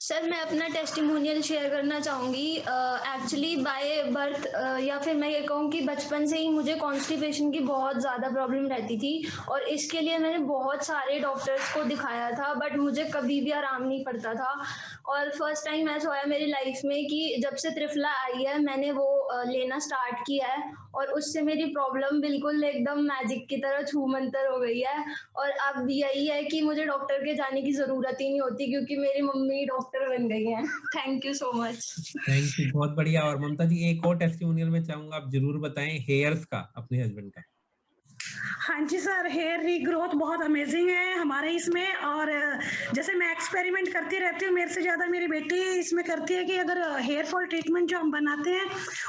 सर मैं अपना टेस्टिमोनियल शेयर करना चाहूँगी। एक्चुअली बाय बर्थ या फिर मैं ये कहूँ कि बचपन से ही मुझे कॉन्स्टिपेशन की बहुत ज़्यादा प्रॉब्लम रहती थी और इसके लिए मैंने बहुत सारे डॉक्टर्स को दिखाया था, बट मुझे कभी भी आराम नहीं पड़ता था। और फर्स्ट टाइम ऐसा हुआ मेरी लाइफ में कि जब से त्रिफला आई है मैंने वो लेना स्टार्ट किया है और उससे मेरी प्रॉब्लम बिल्कुल एकदम मैजिक की तरह छूमंतर हो गई है। और अब यही है कि मुझे डॉक्टर के जाने की ज़रूरत ही नहीं होती क्योंकि मेरी मम्मी डॉक्टर बन गई हैं। Thank you so much. Thank you, बहुत बढ़िया। और ममता जी एक और टेस्टिमोनियल में चाहूंगा आप जरूर बताएं हेयर्स का, अपने हस्बैंड का। हाँ जी सर, हेयर रीग्रोथ बहुत अमेजिंग है हमारे इसमें। और जैसे मैं एक्सपेरिमेंट करती रहती हूँ, मेरे से ज़्यादा मेरी बेटी इसमें करती है कि अगर हेयर फॉल ट्रीटमेंट जो हम बनाते हैं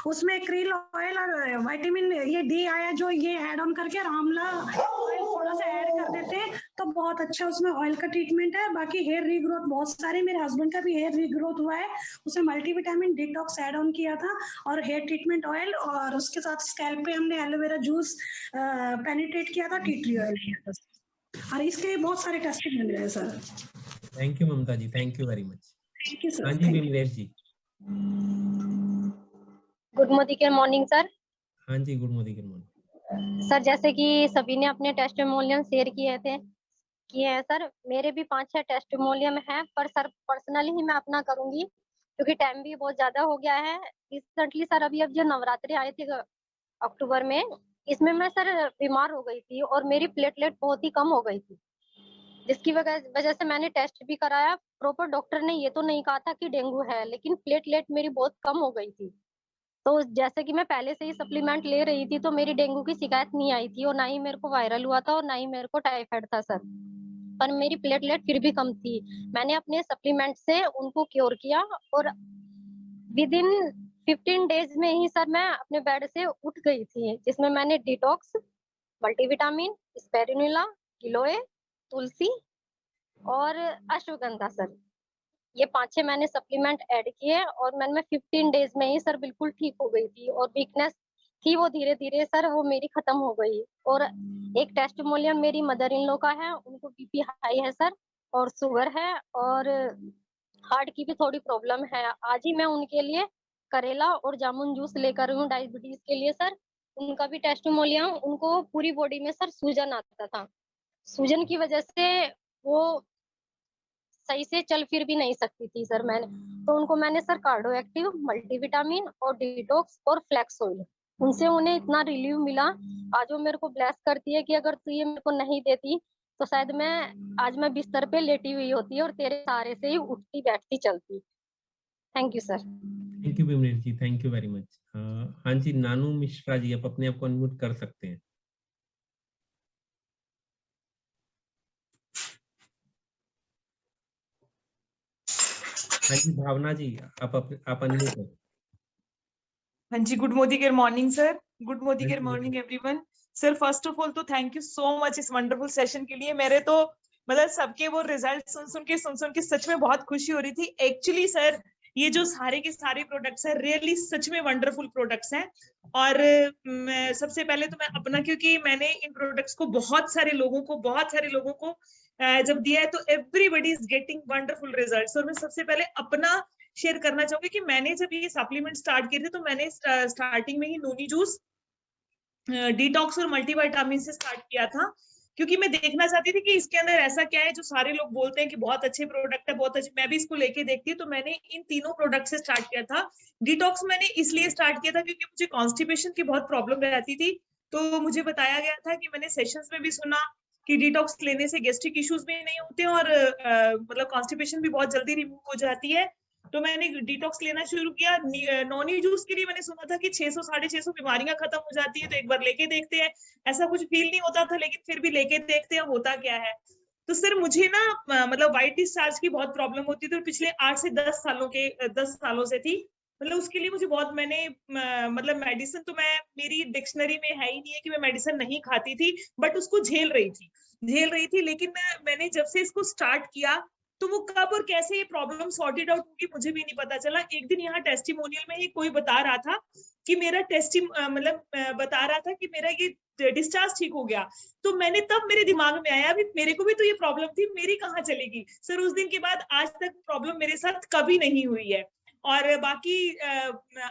उसमें क्रील ऑयल और विटामिन ये डी आया जो ये ऐड ऑन करके और आंवला ऑयल थोड़ा सा ऐड कर देते हैं तो बहुत अच्छा उसमें ऑयल का ट्रीटमेंट है। बाकी हेयर रीग्रोथ बहुत सारे, मेरे हस्बैंड का भी हेयर रीग्रोथ हुआ है, उसमें मल्टीविटामिन डिटॉक्स ऐड ऑन किया था और हेयर ट्रीटमेंट ऑयल और उसके साथ स्कैल्प पे हमने एलोवेरा जूस पेनिट्रेट किया था, टी ट्री ऑयल किया था। और इसके बहुत सारे टेस्टिंग मिल रहे हैं सर। Thank you Mamta ji, thank you very much. Thank you हाँ जी Vimlesh ji. Good morning sir. हाँ जी गुड मॉर्निंग। सर जैसे कि सभी ने अपने टेस्टिमोनियल शेयर किए हैं सर, मेरे भी 5-6 टेस्टिमोनियल हैं, पर सर पर्सनली ही मैं अपना करूंगी क्योंकि टाइम भी बहुत ज्यादा हो गया है। रिसेंटली सर अभी अब जो नवरात्रि आए थे अक्टूबर में, इसमें मैं सर बीमार हो गई थी और मेरी प्लेटलेट बहुत ही कम हो गई थी, जिसकी वजह से मैंने टेस्ट भी कराया। प्रॉपर डॉक्टर ने ये तो नहीं कहा था कि डेंगू है, लेकिन प्लेटलेट मेरी बहुत कम हो गई थी। तो जैसे कि मैं पहले से ही सप्लीमेंट ले रही थी तो मेरी डेंगू की शिकायत नहीं आई थी और ना ही मेरे को वायरल हुआ था और ना ही मेरे को टाइफाइड था सर, पर मेरी प्लेटलेट फिर भी कम थी। मैंने अपने सप्लीमेंट से उनको क्योर किया और विद इन 15 डेज में ही सर मैं अपने बेड से उठ गई थी, जिसमें मैंने डिटॉक्स, मल्टीविटामिन, स्पेरुलिना, गिलोय, तुलसी और अश्वगंधा सर, ये 5-6 मैंने सप्लीमेंट ऐड किए और मैंने 15 डेज में ही सर बिल्कुल ठीक हो गई थी और वीकनेस थी वो धीरे धीरे सर वो मेरी खत्म हो गई। और एक टेस्टिमोनियल मेरी मदर इन लॉ का है, उनको बीपी हाई है सर और शुगर है और हार्ट की भी थोड़ी प्रॉब्लम है। आज ही मैं उनके लिए करेला और जामुन जूस लेकर हूँ डायबिटीज के लिए सर। उनका भी टेस्टिमोनियल, उनको पूरी बॉडी में सर सूजन आता था, सूजन की वजह से वो सही से चल फिर भी नहीं सकती थी सर। तो उनको मैंने सर कार्डो एक्टिव, मल्टीविटामिन और डिटॉक्स और फ्लैक्स ऑयल, उनसे उन्हें इतना रिलीफ मिला। आज वो मेरे को ब्लेस करती है कि अगर तू ये मेरे को नहीं देती तो शायद आज मैं बिस्तर पे लेटी हुई होती और तेरे सहारे से ही उठती बैठती चलती। Thank you sir. Thank you Vimlesh ji, thank you very much. हाँ जी नानू मिश्रा जी, आप अपने आप को अनम्यूट कर सकते हैं। हाँ जी भावना जी, आप अनम्यूट हैं। हाँ जी, good morning sir. Good morning everyone. Sir first of all तो थैंक यू सो मच इस वंडरफुल सेशन के लिए। मेरे तो मतलब सबके वो रिजल्ट सुन के सच में बहुत खुशी हो रही थी। एक्चुअली सर ये जो सारे के सारे प्रोडक्ट्स हैं रियली सच में वंडरफुल प्रोडक्ट्स हैं। और सबसे पहले तो मैं अपना, क्योंकि मैंने इन प्रोडक्ट्स को बहुत सारे लोगों को जब दिया है तो everybody is getting wonderful results. और मैं सबसे पहले अपना शेयर करना चाहूंगी कि मैंने जब ये सप्लीमेंट स्टार्ट किए थे तो मैंने स्टार्टिंग में ही नोनी जूस, डिटॉक्स और मल्टीविटामिन से स्टार्ट किया था, क्योंकि मैं देखना चाहती थी कि इसके अंदर ऐसा क्या है जो सारे लोग बोलते हैं कि बहुत अच्छे प्रोडक्ट है, बहुत अच्छे, मैं भी इसको लेके देखती हूँ। तो मैंने इन तीनों प्रोडक्ट से स्टार्ट किया था। डिटॉक्स मैंने इसलिए स्टार्ट किया था क्योंकि मुझे कॉन्स्टिपेशन की बहुत प्रॉब्लम रहती थी। तो मुझे बताया गया था कि मैंने सेशंस में भी सुना कि डिटॉक्स लेने से गैस्ट्रिक इश्यूज भी नहीं होते और मतलब कॉन्स्टिपेशन भी बहुत जल्दी रिमूव हो जाती है। तो मैंने डिटॉक्स लेना शुरू किया। नॉनी जूस के लिए मैंने सुना था कि 600-650 बीमारियां खत्म हो जाती है, तो एक बार लेके देखते हैं। ऐसा कुछ फील नहीं होता था, लेकिन फिर भी लेके देखते हैं होता क्या है। तो सर मुझे ना मतलब व्हाइट डिस्चार्ज की बहुत प्रॉब्लम होती थी और पिछले 8 से 10 सालों से थी। मतलब उसके लिए मुझे बहुत, मैंने मतलब मेडिसिन तो मेरी डिक्शनरी में है ही नहीं है कि मैं मेडिसिन नहीं खाती थी, बट उसको झेल रही थी। लेकिन मैंने जब से इसको स्टार्ट किया तो वो कब और कैसे ये प्रॉब्लम सॉर्टेड आउट होगी मुझे भी नहीं पता चला। एक दिन यहाँ टेस्टिमोनियल में ही कोई बता रहा था कि मेरा बता रहा था कि मेरा ये डिस्चार्ज ठीक हो गया। तो मैंने तब मेरे दिमाग में आया अभी मेरे को भी तो ये प्रॉब्लम थी, मेरी कहाँ चलेगी सर। उस दिन के बाद आज तक प्रॉब्लम मेरे साथ कभी नहीं हुई है। और बाकी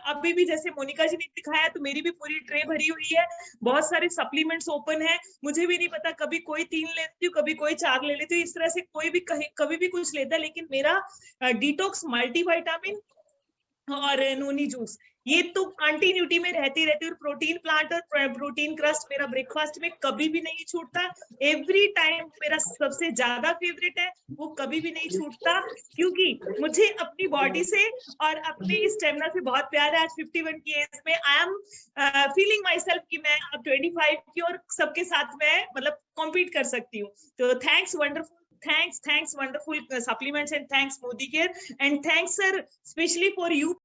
अभी भी जैसे मोनिका जी ने दिखाया तो मेरी भी पूरी ट्रे भरी हुई है, बहुत सारे सप्लीमेंट्स ओपन है। मुझे भी नहीं पता, कभी कोई 3 लेती हूँ, कभी कोई 4 ले लेती हूँ, इस तरह से कोई भी कभी भी कुछ लेता है। लेकिन मेरा डिटॉक्स मल्टीविटामिन और नोनी जूस ये तो कंटिन्यूटी में रहती और प्रोटीन प्लांट और प्रोटीन क्रस्ट मेरा ब्रेकफास्ट में कभी भी नहीं छूटता। एवरी टाइम मेरा सबसे ज्यादा फेवरेट है, वो कभी भी नहीं छूटता, क्योंकि मुझे अपनी बॉडी से और अपने स्टेमिना से बहुत प्यार है। आज 51 की एज में I am feeling my self कि मैं अब 25 की और सबके साथ मैं मतलब कॉम्पीट कर सकती हूँ। तो thanks wonderful, thanks wonderful supplements, and thanks Modi Care, and thanks sir especially for you